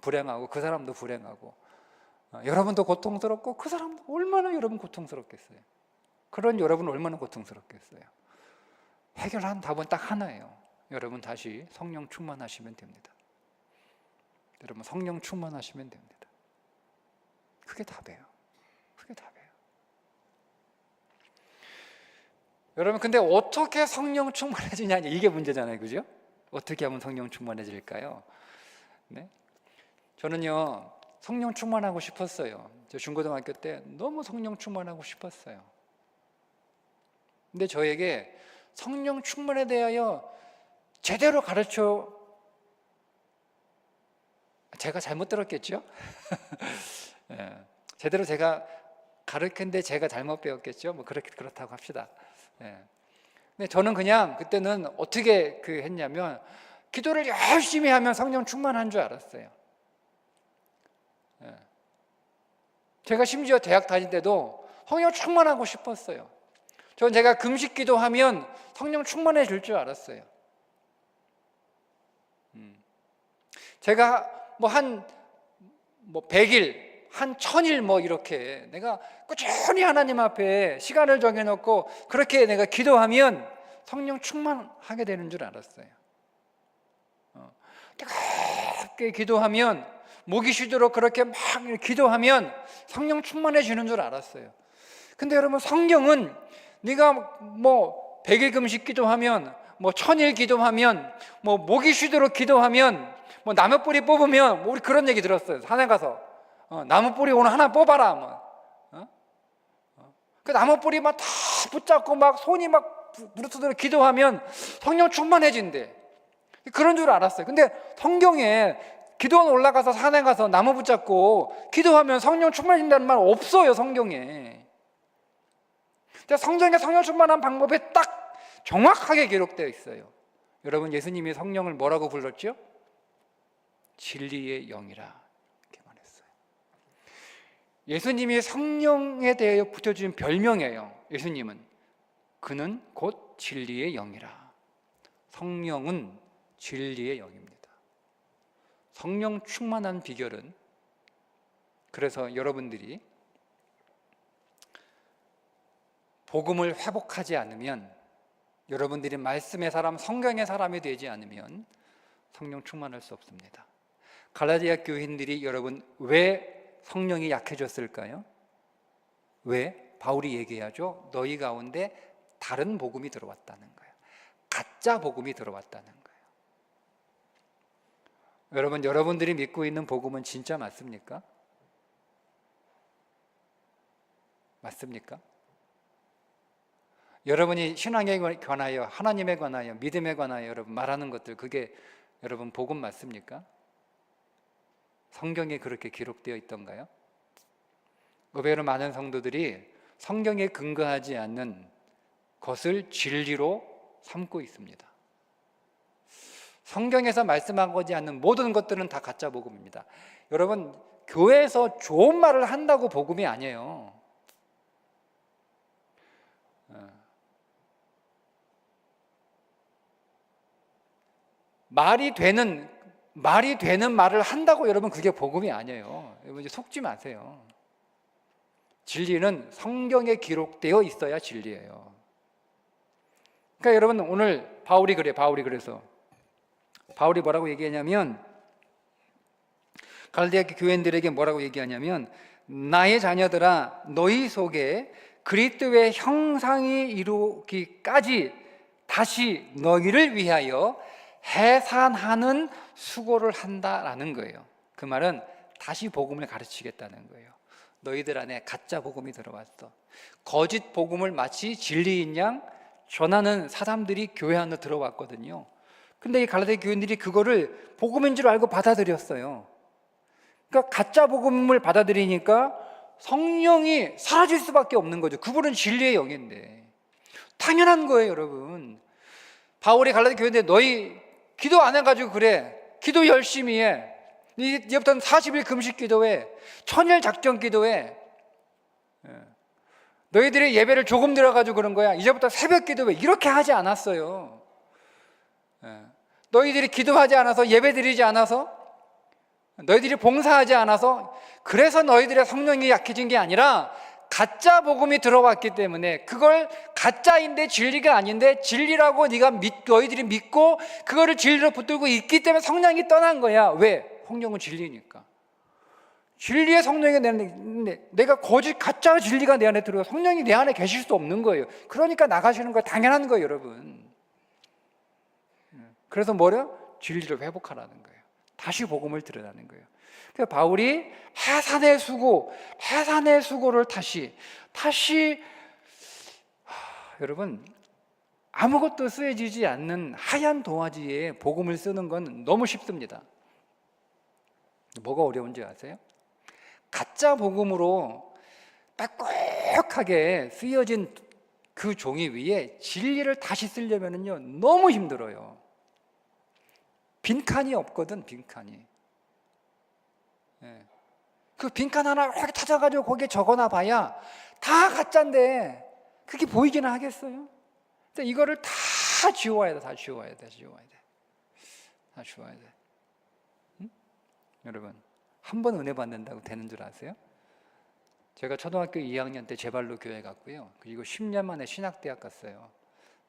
불행하고 그 사람도 불행하고, 여러분도 고통스럽고 그 사람도 얼마나 여러분 고통스럽겠어요. 그런 여러분 얼마나 고통스럽겠어요. 해결한 답은 딱 하나예요. 여러분 다시 성령 충만하시면 됩니다. 여러분 성령 충만하시면 됩니다. 그게 답이에요. 여러분, 근데 어떻게 성령 충만해지냐, 이게 문제잖아요. 그죠? 어떻게 하면 성령 충만해질까요? 네? 저는요, 성령 충만하고 싶었어요. 저 중고등학교 때 너무 성령 충만하고 싶었어요. 근데 저에게 성령 충만에 대하여 제대로 제가 잘못 들었겠죠? 네. 제대로 제가 가르쳤는데 제가 잘못 배웠겠죠? 뭐 그렇다고 합시다. 예. 근데 저는 그냥 그때는 어떻게 했냐면 기도를 열심히 하면 성령 충만한 줄 알았어요. 예. 제가 심지어 대학 다닐 때도 성령 충만하고 싶었어요. 저는 제가 금식 기도하면 성령 충만해질 줄 알았어요. 제가 한 100일 한 1000일 이렇게 내가 꾸준히 하나님 앞에 시간을 정해놓고 그렇게 내가 기도하면 성령 충만하게 되는 줄 알았어요. 뜨겁게 기도하면, 목이 쉬도록 그렇게 막 기도하면 성령 충만해지는 줄 알았어요. 근데 여러분, 성경은 네가 100일 금식 기도하면, 1000일 기도하면, 목이 쉬도록 기도하면, 나무 뿌리 뽑으면, 우리 그런 얘기 들었어요. 산에 가서 나무 뿌리 오늘 하나 뽑아라. 그 나무 뿌리 다 붙잡고 손이 부르트도록 기도하면 성령 충만해진대. 그런 줄 알았어요. 근데 성경에 기도원 올라가서 산에 가서 나무 붙잡고 기도하면 성령 충만해진다는 말 없어요, 성경에. 근데 성경에 성령 충만한 방법이 딱 정확하게 기록되어 있어요. 여러분, 예수님이 성령을 뭐라고 불렀죠? 진리의 영이라. 예수님이 성령에 대해 붙여준 별명이에요. 예수님은 그는 곧 진리의 영이라. 성령은 진리의 영입니다. 성령 충만한 비결은, 그래서 여러분들이 복음을 회복하지 않으면, 여러분들이 말씀의 사람, 성경의 사람이 되지 않으면 성령 충만할 수 없습니다. 갈라디아 교인들이 여러분 왜 성령이 약해졌을까요? 왜? 바울이 얘기하죠. 너희 가운데 다른 복음이 들어왔다는 거예요. 가짜 복음이 들어왔다는 거예요. 여러분, 여러분들이 믿고 있는 복음은 진짜 맞습니까? 맞습니까? 여러분이 신앙에 관하여, 하나님에 관하여, 믿음에 관하여 여러분 말하는 것들, 그게 여러분 복음 맞습니까? 성경에 그렇게 기록되어 있던가요? 의외로 많은 성도들이 성경에 근거하지 않는 것을 진리로 삼고 있습니다. 성경에서 말씀하지 않는 모든 것들은 다 가짜 복음입니다. 여러분, 교회에서 좋은 말을 한다고 복음이 아니에요. 말이 되는 말을 한다고 여러분 그게 복음이 아니에요. 여러분 이제 속지 마세요. 진리는 성경에 기록되어 있어야 진리예요. 그러니까 여러분 오늘 바울이 그래서 바울이 뭐라고 얘기하냐면 갈라디아 교인들에게 뭐라고 얘기하냐면, 나의 자녀들아 너희 속에 그리스도의 형상이 이루기까지 다시 너희를 위하여 해산하는 수고를 한다라는 거예요. 그 말은 다시 복음을 가르치겠다는 거예요. 너희들 안에 가짜 복음이 들어왔어. 거짓 복음을 마치 진리인 양 전하는 사람들이 교회 안에 들어왔거든요. 근데 이 갈라디아 교인들이 그거를 복음인 줄 알고 받아들였어요. 그러니까 가짜 복음을 받아들이니까 성령이 사라질 수밖에 없는 거죠. 그분은 진리의 영인데. 당연한 거예요, 여러분. 바울이 갈라디아 교회인데 너희 기도 안 해가지고 그래. 기도 열심히 해. 이제부터는 40일 금식 기도해. 천일 작정 기도해. 너희들이 예배를 조금 들어가지고 그런 거야. 이제부터 새벽 기도해. 이렇게 하지 않았어요. 너희들이 기도하지 않아서, 예배 드리지 않아서, 너희들이 봉사하지 않아서, 그래서 너희들의 성령이 약해진 게 아니라 가짜 복음이 들어왔기 때문에, 그걸 가짜인데 진리가 아닌데 진리라고 너희들이 믿고 그거를 진리로 붙들고 있기 때문에 성령이 떠난 거야. 왜? 성령은 진리니까. 진리의 성령이 내 안에, 내가 거짓 가짜 진리가 내 안에 들어요. 성령이 내 안에 계실 수 없는 거예요. 그러니까 나가시는 거 당연한 거예요, 여러분. 그래서 뭐래요? 진리를 회복하라는 거예요. 다시 복음을 들으라는 거예요. 그래서 바울이 해산의 수고를 다시 여러분, 아무것도 쓰여지지 않는 하얀 도화지에 복음을 쓰는 건 너무 쉽습니다. 뭐가 어려운지 아세요? 가짜 복음으로 빽빽하게 쓰여진 그 종이 위에 진리를 다시 쓰려면요 너무 힘들어요. 빈칸이 없거든, 빈칸이. 그 빈칸 하나 이렇게 찾아가지고 거기에 적어놔 봐야 다 가짜인데 그게 보이기나 하겠어요? 이거를 다 지워야 돼. 다 지워야 돼. 응? 여러분, 한 번 은혜 받는다고 되는 줄 아세요? 제가 초등학교 2학년 때 제 발로 교회 갔고요. 그리고 10년 만에 신학대학 갔어요.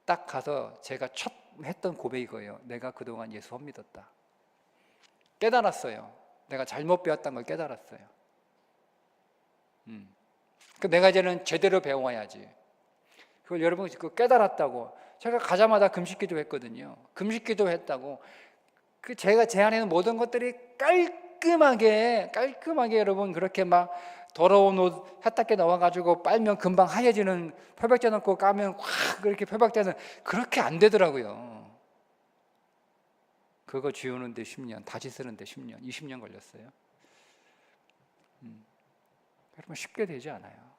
딱 가서 제가 첫 했던 고백이 이거예요. 내가 그동안 예수 못 믿었다. 깨달았어요. 내가 잘못 배웠다는 걸 깨달았어요. 내가 이제는 제대로 배워야지. 그걸 여러분 깨달았다고. 제가 가자마자 금식기도 했거든요. 금식기도 했다고. 제가 제 안에는 모든 것들이 깔끔하게 여러분 그렇게 막 더러운 옷 세탁기에 넣어가지고 빨면 금방 하얘지는,漂白제 넣고 까면 확 그렇게漂白되는, 그렇게 안 되더라고요. 그거 지우는데 10년, 다시 쓰는데 10년, 20년 걸렸어요. 여러분 쉽게 되지 않아요.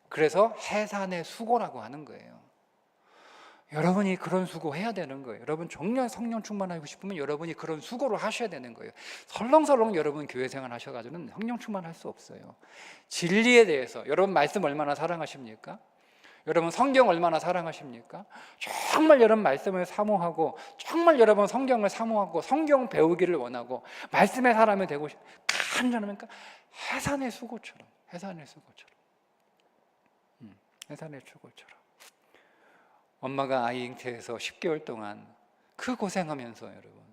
그래서 해산의 수고라고 하는 거예요. 여러분이 그런 수고 해야 되는 거예요. 여러분 정말 성령 충만하고 싶으면 여러분이 그런 수고를 하셔야 되는 거예요. 설렁설렁 여러분 교회 생활 하셔가지고는 성령 충만할 수 없어요. 진리에 대해서 여러분 말씀 얼마나 사랑하십니까? 여러분 성경 얼마나 사랑하십니까? 정말 여러분 말씀을 사모하고, 정말 여러분 성경을 사모하고 성경 배우기를 원하고 말씀의 사람이 되고 간절합니까? 해산의 수고처럼. 엄마가 아이 잉태해서 10개월 동안 그 고생하면서 여러분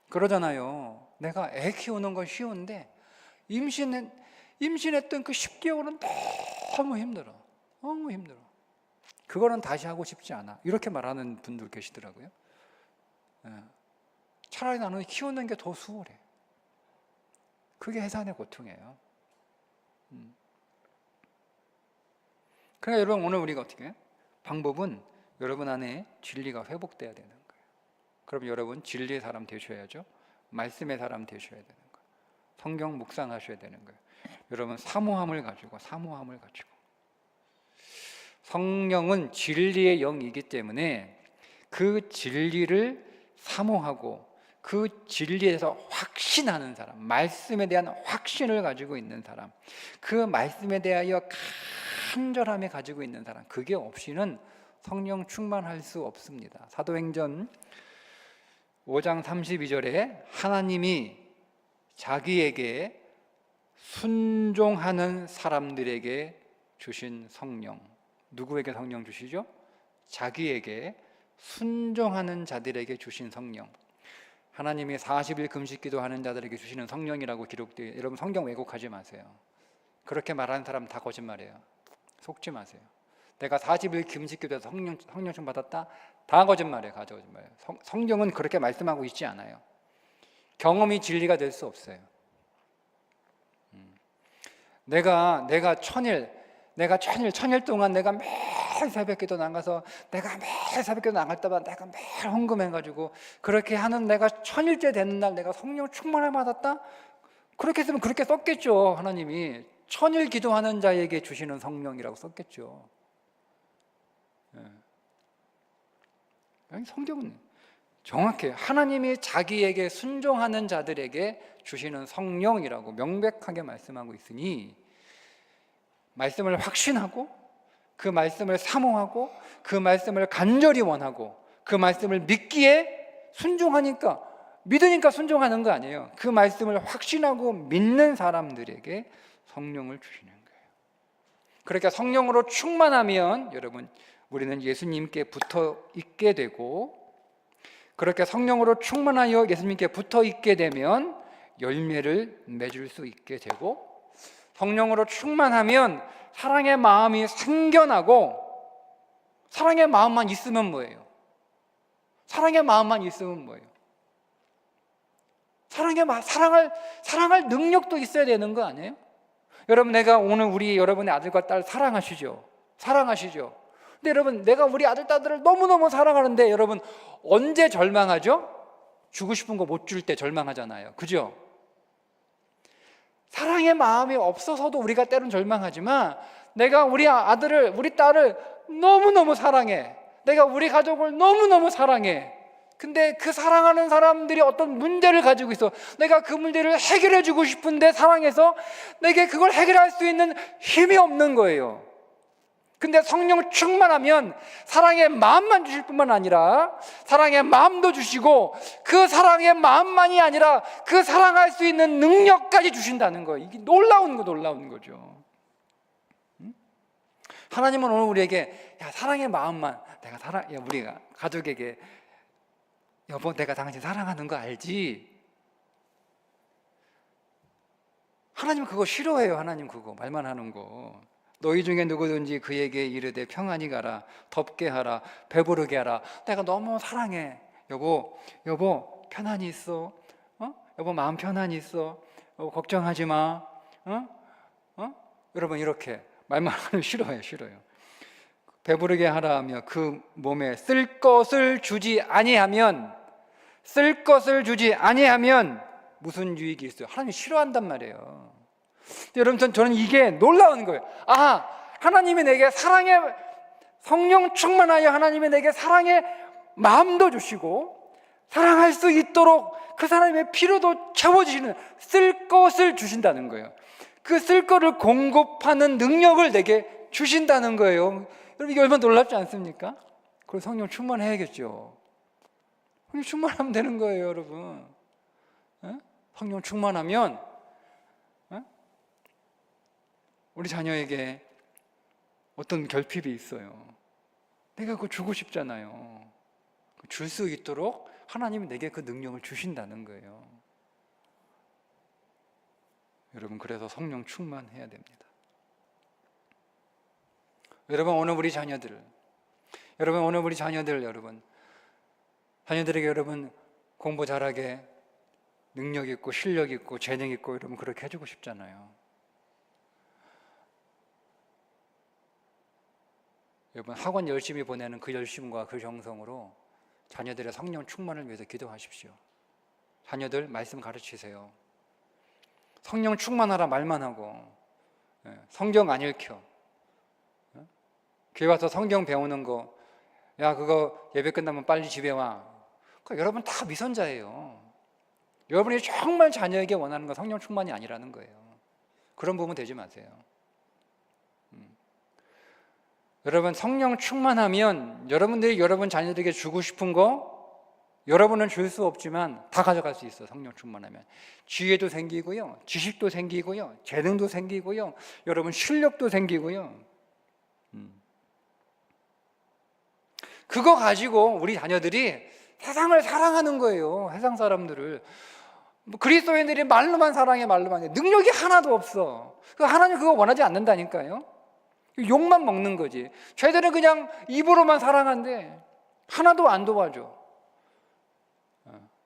그러잖아요. 내가 애 키우는 건 쉬운데 임신했던 그 10개월은 너무 힘들어. 그거는 다시 하고 싶지 않아. 이렇게 말하는 분들 계시더라고요. 차라리 나는 키우는 게 더 수월해. 그게 해산의 고통이에요. 그러니까 여러분 오늘 우리가 어떻게 해요? 방법은 여러분 안에 진리가 회복돼야 되는 거예요. 그럼 여러분 진리의 사람 되셔야죠. 말씀의 사람 되셔야 되는 거예요. 성경 묵상하셔야 되는 거예요. 여러분 사모함을 가지고 성령은 진리의 영이기 때문에 그 진리를 사모하고 그 진리에서 확신하는 사람, 말씀에 대한 확신을 가지고 있는 사람, 그 말씀에 대하여 간절함에 가지고 있는 사람, 그게 없이는 성령 충만할 수 없습니다. 사도행전 5장 32절에 하나님이 자기에게 순종하는 사람들에게 주신 성령, 누구에게 성령 주시죠? 자기에게 순종하는 자들에게 주신 성령. 하나님이 40일 금식 기도하는 자들에게 주시는 성령이라고 기록되어, 여러분 성경 왜곡하지 마세요. 그렇게 말하는 사람 다 거짓말이에요. 속지 마세요. 내가 40일 금식 기도해서 성령충 받았다? 다 거짓말이에요. 다 거짓말이에요. 성경은 그렇게 말씀하고 있지 않아요. 경험이 진리가 될 수 없어요. 내가 천일 동안 내가 매일 새벽기도 나가서 내가 매일 새벽기도 나갈 때마다 내가 매일 헌금해가지고 그렇게 하는 내가 천일째 되는 날 내가 성령 충만을 받았다? 그렇게 했으면 그렇게 썼겠죠. 하나님이 천일 기도하는 자에게 주시는 성령이라고 썼겠죠. 성경은 정확해요. 하나님이 자기에게 순종하는 자들에게 주시는 성령이라고 명백하게 말씀하고 있으니 말씀을 확신하고 그 말씀을 사모하고 그 말씀을 간절히 원하고 그 말씀을 믿기에 순종하니까 믿으니까 순종하는 거 아니에요. 그 말씀을 확신하고 믿는 사람들에게 성령을 주시는 거예요. 그러니까 성령으로 충만하면 여러분 우리는 예수님께 붙어 있게 되고 그렇게 성령으로 충만하여 예수님께 붙어 있게 되면 열매를 맺을 수 있게 되고 성령으로 충만하면 사랑의 마음이 생겨나고 사랑의 마음만 있으면 뭐예요? 사랑의 마음만 있으면 뭐예요? 사랑할 능력도 있어야 되는 거 아니에요? 여러분 내가 오늘 우리 여러분의 아들과 딸 사랑하시죠? 근데 여러분 내가 우리 아들 딸들을 너무너무 사랑하는데 여러분 언제 절망하죠? 주고 싶은 거 못 줄 때 절망하잖아요. 그죠? 사랑의 마음이 없어서도 우리가 때론 절망하지만 내가 우리 아들을 우리 딸을 너무너무 사랑해. 내가 우리 가족을 너무너무 사랑해. 근데 그 사랑하는 사람들이 어떤 문제를 가지고 있어. 내가 그 문제를 해결해 주고 싶은데 사랑해서 내게 그걸 해결할 수 있는 힘이 없는 거예요. 근데 성령 충만하면 사랑의 마음만 주실 뿐만 아니라 사랑의 마음도 주시고 그 사랑의 마음만이 아니라 그 사랑할 수 있는 능력까지 주신다는 거예요. 이게 놀라운 거죠. 하나님은 오늘 우리에게 사랑의 마음만 우리가 가족에게 여보 내가 당신 사랑하는 거 알지? 하나님 그거 싫어해요. 하나님 그거 말만 하는 거. 너희 중에 누구든지 그에게 이르되 평안히 가라, 덥게 하라, 배부르게 하라. 내가 너무 사랑해. 여보 편안히 있어. 여보 마음 편안히 있어. 여보 걱정하지 마. 여러분 이렇게 말만 하면 싫어요. 배부르게 하라 하며 그 몸에 쓸 것을 주지 아니하면 무슨 유익이 있어요? 하나님이 싫어한단 말이에요. 여러분 저는 이게 놀라운 거예요. 하나님이 내게 사랑의 성령 충만하여 하나님이 내게 사랑의 마음도 주시고 사랑할 수 있도록 그 사람의 필요도 채워주시는 쓸 것을 주신다는 거예요. 그 쓸 것을 공급하는 능력을 내게 주신다는 거예요. 여러분 이게 얼마나 놀랍지 않습니까? 그리고 성령 충만해야겠죠. 성령 충만하면 되는 거예요, 여러분. 성령 충만하면 우리 자녀에게 어떤 결핍이 있어요. 내가 그거 주고 싶잖아요. 줄 수 있도록 하나님이 내게 그 능력을 주신다는 거예요. 여러분 그래서 성령 충만해야 됩니다. 여러분 오늘 우리 자녀들에게 여러분 공부 잘하게 능력 있고 실력 있고 재능 있고 여러분 그렇게 해주고 싶잖아요. 여러분 학원 열심히 보내는 그 열심과 그 정성으로 자녀들의 성령 충만을 위해서 기도하십시오. 자녀들 말씀 가르치세요. 성령 충만하라 말만 하고 성경 안 읽혀. 교회 와서 성경 배우는 거 그거 예배 끝나면 빨리 집에 와. 여러분 다 미선자예요. 여러분이 정말 자녀에게 원하는 건 성령 충만이 아니라는 거예요. 그런 부분 되지 마세요. 여러분 성령 충만하면 여러분들이 여러분 자녀들에게 주고 싶은 거 여러분은 줄 수 없지만 다 가져갈 수 있어요. 성령 충만하면 지혜도 생기고요, 지식도 생기고요, 재능도 생기고요, 여러분 실력도 생기고요. 그거 가지고 우리 자녀들이 세상을 사랑하는 거예요. 세상 사람들을. 뭐 그리스도인들이 말로만 사랑해, 말로만 해. 능력이 하나도 없어. 하나님 그거 원하지 않는다니까요. 욕만 먹는 거지. 쟤들은 그냥 입으로만 사랑한대. 하나도 안 도와줘.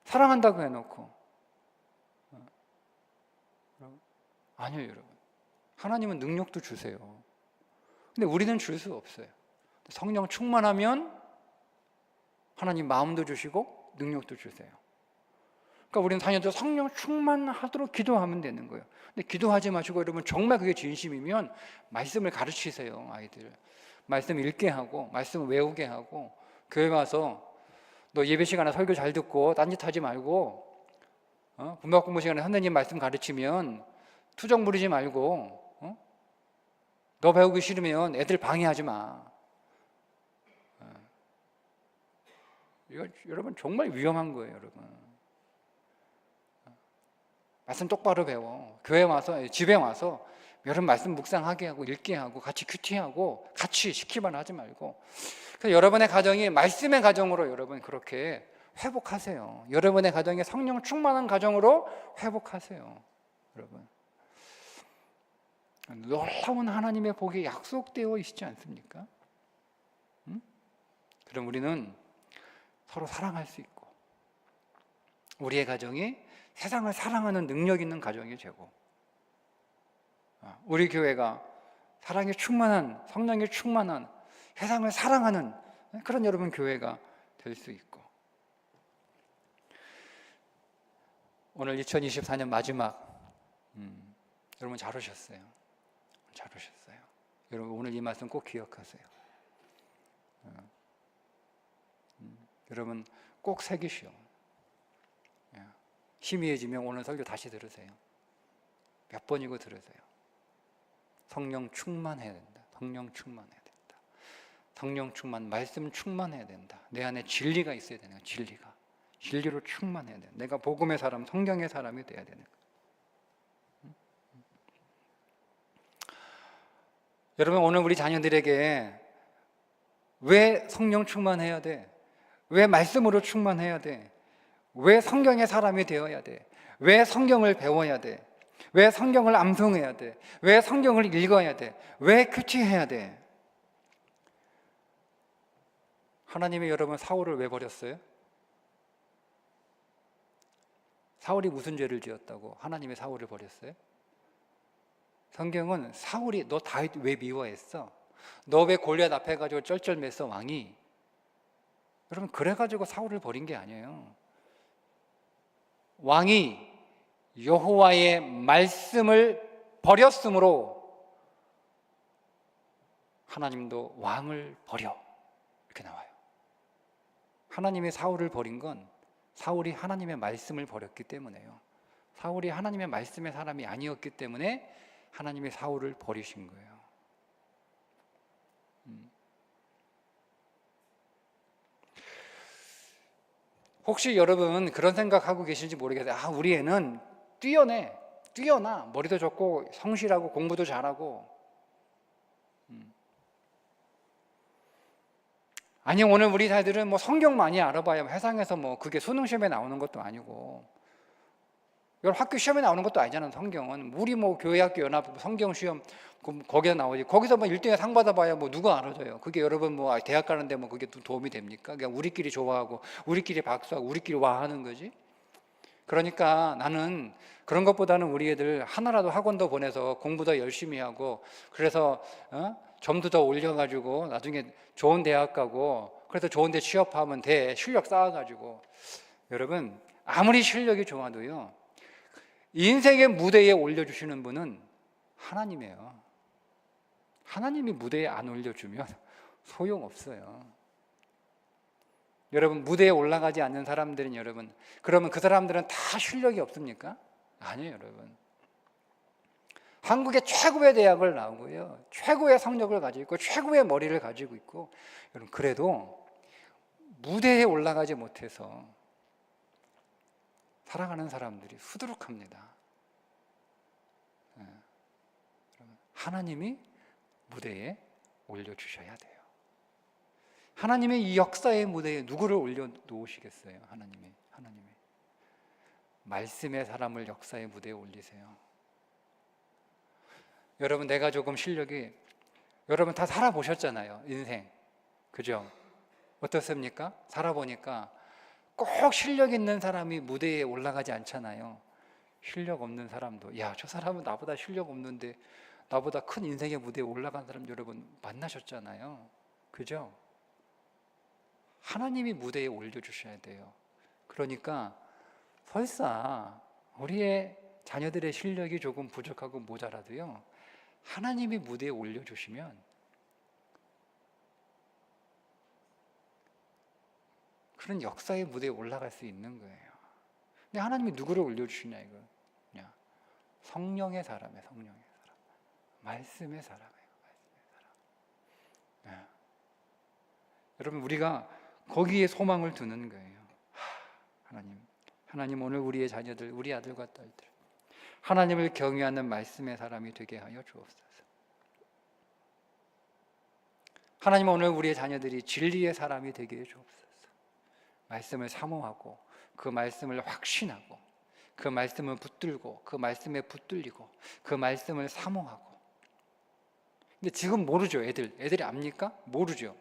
사랑한다고 해놓고. 아니요, 여러분. 하나님은 능력도 주세요. 근데 우리는 줄 수 없어요. 성령 충만하면 하나님 마음도 주시고 능력도 주세요. 그러니까 우리는 자녀들 성령 충만하도록 기도하면 되는 거예요. 근데 기도하지 마시고 여러분 정말 그게 진심이면 말씀을 가르치세요. 아이들 말씀 읽게 하고 말씀 외우게 하고 교회 와서 너 예배 시간에 설교 잘 듣고 딴짓하지 말고 분박 공부 시간에 선생님 말씀 가르치면 투정 부리지 말고 너 배우기 싫으면 애들 방해하지 마. 이거 여러분 정말 위험한 거예요, 여러분. 말씀 똑바로 배워. 교회 와서 집에 와서 여러분 말씀 묵상하게 하고 읽게 하고 같이 큐티하고 같이 시키만 하지 말고. 그래서 여러분의 가정이 말씀의 가정으로 여러분 그렇게 회복하세요. 여러분의 가정이 성령 충만한 가정으로 회복하세요, 여러분. 놀라운 하나님의 복이 약속되어 있지 않습니까? 그럼 우리는 서로 사랑할 수 있고 우리의 가정이 세상을 사랑하는 능력 있는 가정이 되고 우리 교회가 사랑이 충만한 성령이 충만한 세상을 사랑하는 그런 여러분 교회가 될 수 있고 오늘 2024년 마지막 여러분 잘 오셨어요. 잘 오셨어요. 여러분 오늘 이 말씀 꼭 기억하세요. 여러분 꼭 새기시오. 희미해지면 오늘 설교 다시 들으세요. 몇 번이고 들으세요. 성령 충만해야 된다. 성령 충만해야 된다. 성령 충만, 말씀 충만해야 된다. 내 안에 진리가 있어야 되는 거야. 진리가. 진리로 충만해야 돼. 내가 복음의 사람, 성경의 사람이 돼야 되는 거야. 여러분 오늘 우리 자녀들에게 왜 성령 충만해야 돼? 왜 말씀으로 충만해야 돼? 왜 성경의 사람이 되어야 돼? 왜 성경을 배워야 돼? 왜 성경을 암송해야 돼? 왜 성경을 읽어야 돼? 왜 큐티해야 돼? 하나님이 여러분 사울을 왜 버렸어요? 사울이 무슨 죄를 지었다고 하나님이 사울을 버렸어요? 성경은 사울이 너 다윗 왜 미워했어? 너 왜 골리앗 앞에 가지고 쩔쩔맸어 왕이? 여러분 그래가지고 사울을 버린 게 아니에요. 왕이 여호와의 말씀을 버렸으므로 하나님도 왕을 버려 이렇게 나와요. 하나님이 사울을 버린 건 사울이 하나님의 말씀을 버렸기 때문에요. 사울이 하나님의 말씀의 사람이 아니었기 때문에 하나님이 사울을 버리신 거예요. 혹시 여러분 그런 생각하고 계신지 모르겠어요. 우리 애는 뛰어나 머리도 좋고 성실하고 공부도 잘하고 아니 오늘 우리 아이들은 뭐 성경 많이 알아봐야 세상에서 뭐 그게 수능 시험에 나오는 것도 아니고 여러분 학교 시험에 나오는 것도 아니잖아요. 성경은 우리 뭐 교회 학교 연합 성경 시험 거기에 나오지. 거기서 뭐 1등에 상 받아봐야 뭐 누가 알아줘요. 그게 여러분 뭐 대학 가는데 뭐 그게 도움이 됩니까? 그냥 우리끼리 좋아하고 우리끼리 박수하고 우리끼리 와하는 거지. 그러니까 나는 그런 것보다는 우리 애들 하나라도 학원 더 보내서 공부 더 열심히 하고 그래서 점수 더 올려가지고 나중에 좋은 대학 가고 그래서 좋은 데 취업하면 돼. 실력 쌓아가지고. 여러분 아무리 실력이 좋아도요 인생의 무대에 올려주시는 분은 하나님이에요. 하나님이 무대에 안 올려주면 소용없어요. 여러분 무대에 올라가지 않는 사람들은 여러분 그러면 그 사람들은 다 실력이 없습니까? 아니에요 여러분. 한국의 최고의 대학을 나오고요 최고의 성적을 가지고 있고 최고의 머리를 가지고 있고 여러분 그래도 무대에 올라가지 못해서 살아가는 사람들이 수두룩합니다. 하나님이 무대에 올려주셔야 돼요. 하나님의 이 역사의 무대에 누구를 올려놓으시겠어요? 하나님이 말씀의 사람을 역사의 무대에 올리세요. 여러분, 내가 조금 실력이, 여러분 다 살아보셨잖아요, 인생. 그죠? 어떻습니까? 살아보니까 꼭 실력 있는 사람이 무대에 올라가지 않잖아요. 실력 없는 사람도, 야, 저 사람은 나보다 실력 없는데 나보다 큰 인생의 무대에 올라간 사람 여러분 만나셨잖아요. 그죠? 하나님이 무대에 올려주셔야 돼요. 그러니까 설사 우리의 자녀들의 실력이 조금 부족하고 모자라도요, 하나님이 무대에 올려주시면 그런 역사의 무대에 올라갈 수 있는 거예요. 근데 하나님이 누구를 올려주시냐, 이거. 그냥 성령의 사람이에요, 성령의 사람. 말씀의 사람이에요, 말씀의 사람. 네. 여러분, 우리가 거기에 소망을 두는 거예요. 하나님 오늘 우리의 자녀들, 우리 아들과 딸들, 하나님을 경외하는 말씀의 사람이 되게 하여 주옵소서. 하나님 오늘 우리의 자녀들이 진리의 사람이 되게 해 주옵소서. 말씀을 사모하고 그 말씀을 확신하고 그 말씀을 붙들고 그 말씀에 붙들리고 그 말씀을 사모하고. 근데 지금 모르죠, 애들이 압니까? 모르죠.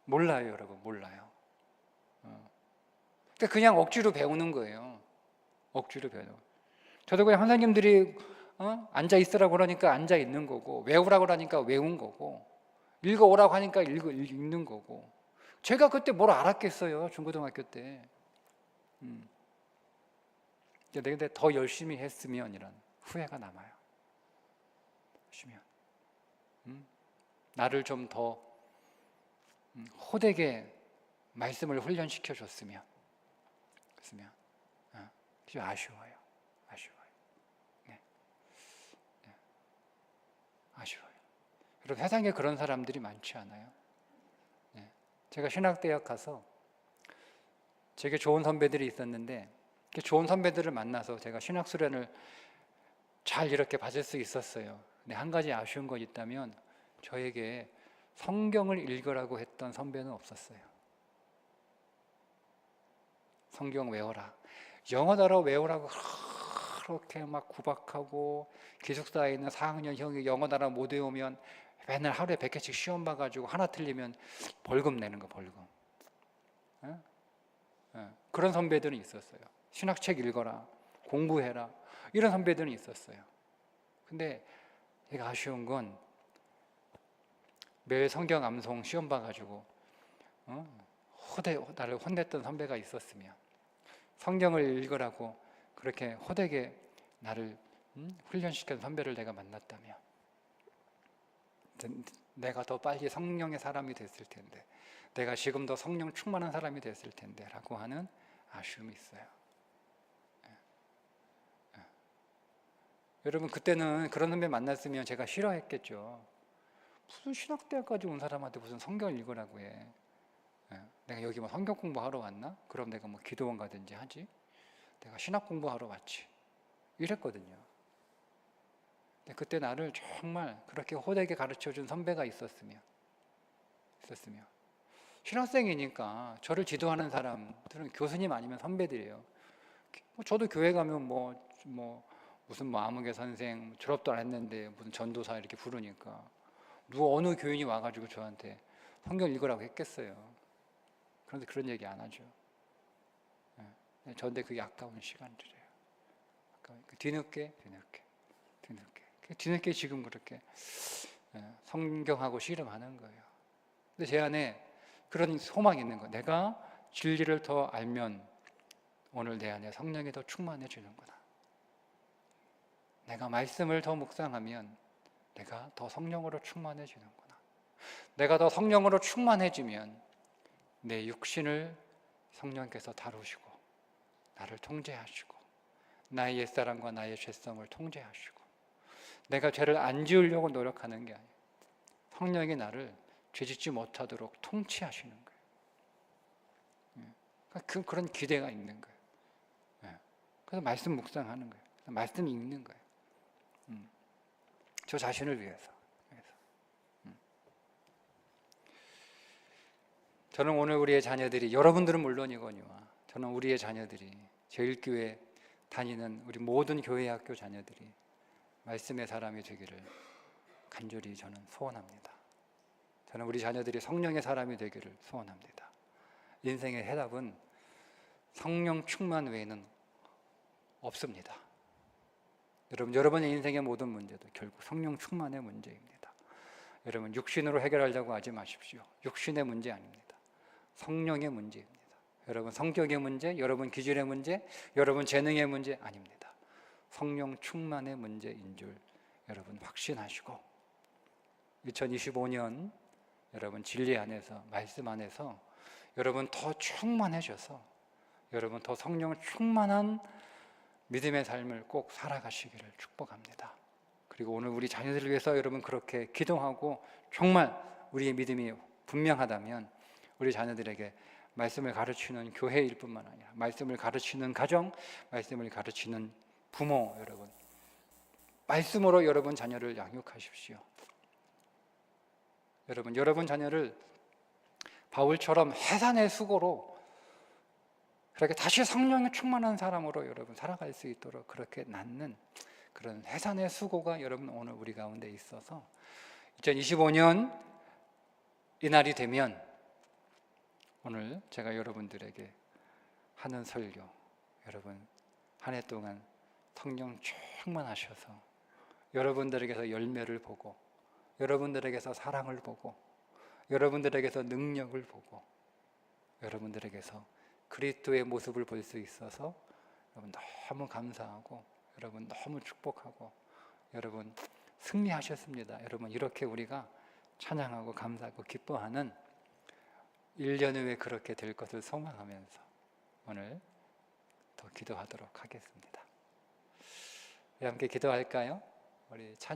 몰라요, 여러분, 몰라요. 그냥 억지로 배우는 거예요. 억지로 배우는 거예요. 저도 그냥 선생님들이 앉아 있으라고 그러니까 앉아 있는 거고, 외우라고 그러니까 외운 거고, 읽어오라고 하니까 읽는 거고. 제가 그때 뭘 알았겠어요, 중고등학교 때. 근데 더 열심히 했으면 이런 후회가 남아요. 열심히. 나를 좀 더 호되게 말씀을 훈련시켜 줬으면. 좀 아쉬워요. 네. 아쉬워요. 여러분, 세상에 그런 사람들이 많지 않아요? 네. 제가 신학대학 가서 되게 좋은 선배들이 있었는데, 좋은 선배들을 만나서 제가 신학 수련을 잘 이렇게 받을 수 있었어요. 근데 한 가지 아쉬운 거 있다면, 저에게 성경을 읽으라고 했던 선배는 없었어요. 성경 외워라, 영어 단어 외우라고 그렇게 막 구박하고, 기숙사에 있는 4학년 형이 영어 단어 못 외우면 맨날 하루에 100개씩 시험 봐가지고 하나 틀리면 벌금 내는 거, 벌금. 그런 선배들은 있었어요. 신학책 읽어라, 공부해라, 이런 선배들은 있었어요. 근데 제가 아쉬운 건 매일 성경 암송 시험 봐가지고 나를 혼냈던 선배가 있었으면, 성경을 읽으라고 그렇게 호되게 나를 훈련시킨 선배를 내가 만났다면 내가 더 빨리 성령의 사람이 됐을 텐데, 내가 지금 더 성령 충만한 사람이 됐을 텐데 라고 하는 아쉬움이 있어요. 여러분, 그때는 그런 선배 만났으면 제가 싫어했겠죠. 무슨 신학대학까지 온 사람한테 무슨 성경을 읽으라고 해. 내가 여기 뭐 성경 공부하러 왔나? 그럼 내가 뭐 기도원 가든지 하지. 내가 신학 공부하러 왔지. 이랬거든요. 근데 그때 나를 정말 그렇게 호되게 가르쳐준 선배가 있었으면. 신학생이니까 저를 지도하는 사람들은 교수님 아니면 선배들이에요. 저도 교회 가면 무슨 아무개 선생, 졸업도 안 했는데 무슨 전도사 이렇게 부르니까 어느 교인이 와가지고 저한테 성경 읽으라고 했겠어요. 그런데 그런 얘기 안 하죠. 저한테 그게 아까운 시간들이에요. 뒤늦게 지금 그렇게 성경하고 씨름하는 거예요. 근데 제 안에 그런 소망이 있는 거예요. 내가 진리를 더 알면 오늘 내 안에 성령이 더 충만해지는구나. 내가 말씀을 더 묵상하면 내가 더 성령으로 충만해지는구나. 내가 더 성령으로 충만해지면 내 육신을 성령께서 다루시고 나를 통제하시고 나의 옛사람과 나의 죄성을 통제하시고, 내가 죄를 안 지으려고 노력하는 게 아니에요. 성령이 나를 죄짓지 못하도록 통치하시는 거예요. 그런 기대가 있는 거예요. 그래서 말씀 묵상하는 거예요. 말씀 읽는 거예요. 저 자신을 위해서. 저는 오늘 우리의 자녀들이, 여러분들은 물론이거니와 저는 우리의 자녀들이, 제일교회 다니는 우리 모든 교회 학교 자녀들이 말씀의 사람이 되기를 간절히 저는 소원합니다. 저는 우리 자녀들이 성령의 사람이 되기를 소원합니다. 인생의 해답은 성령 충만 외에는 없습니다. 여러분의 인생의 모든 문제도 결국 성령 충만의 문제입니다. 여러분, 육신으로 해결하려고 하지 마십시오. 육신의 문제 아닙니다. 성령의 문제입니다. 여러분, 성격의 문제, 여러분 기질의 문제, 여러분 재능의 문제 아닙니다. 성령 충만의 문제인 줄 여러분 확신하시고, 2025년 여러분 진리 안에서, 말씀 안에서 여러분 더 충만해져서 여러분 더 성령 충만한 믿음의 삶을 꼭 살아가시기를 축복합니다. 그리고 오늘 우리 자녀들을 위해서 여러분 그렇게 기도하고, 정말 우리의 믿음이 분명하다면 우리 자녀들에게 말씀을 가르치는 교회일 뿐만 아니라 말씀을 가르치는 가정, 말씀을 가르치는 부모 여러분, 말씀으로 여러분 자녀를 양육하십시오. 여러분 자녀를 바울처럼 해산의 수고로 그렇게 다시 성령에 충만한 사람으로 여러분 살아갈 수 있도록 그렇게 낳는 그런 해산의 수고가 여러분 오늘 우리 가운데 있어서 2025년 이날이 되면 오늘 제가 여러분들에게 하는 설교, 여러분 한 해 동안 성령 충만하셔서 여러분들에게서 열매를 보고, 여러분들에게서 사랑을 보고, 여러분들에게서 능력을 보고, 여러분들에게서 그리스도의 모습을 볼 수 있어서 여러분 너무 감사하고, 여러분 너무 축복하고, 여러분 승리하셨습니다. 여러분 이렇게 우리가 찬양하고 감사하고 기뻐하는 1년 후에 그렇게 될 것을 소망하면서 오늘 더 기도하도록 하겠습니다. 우리 함께 기도할까요? 우리 찬양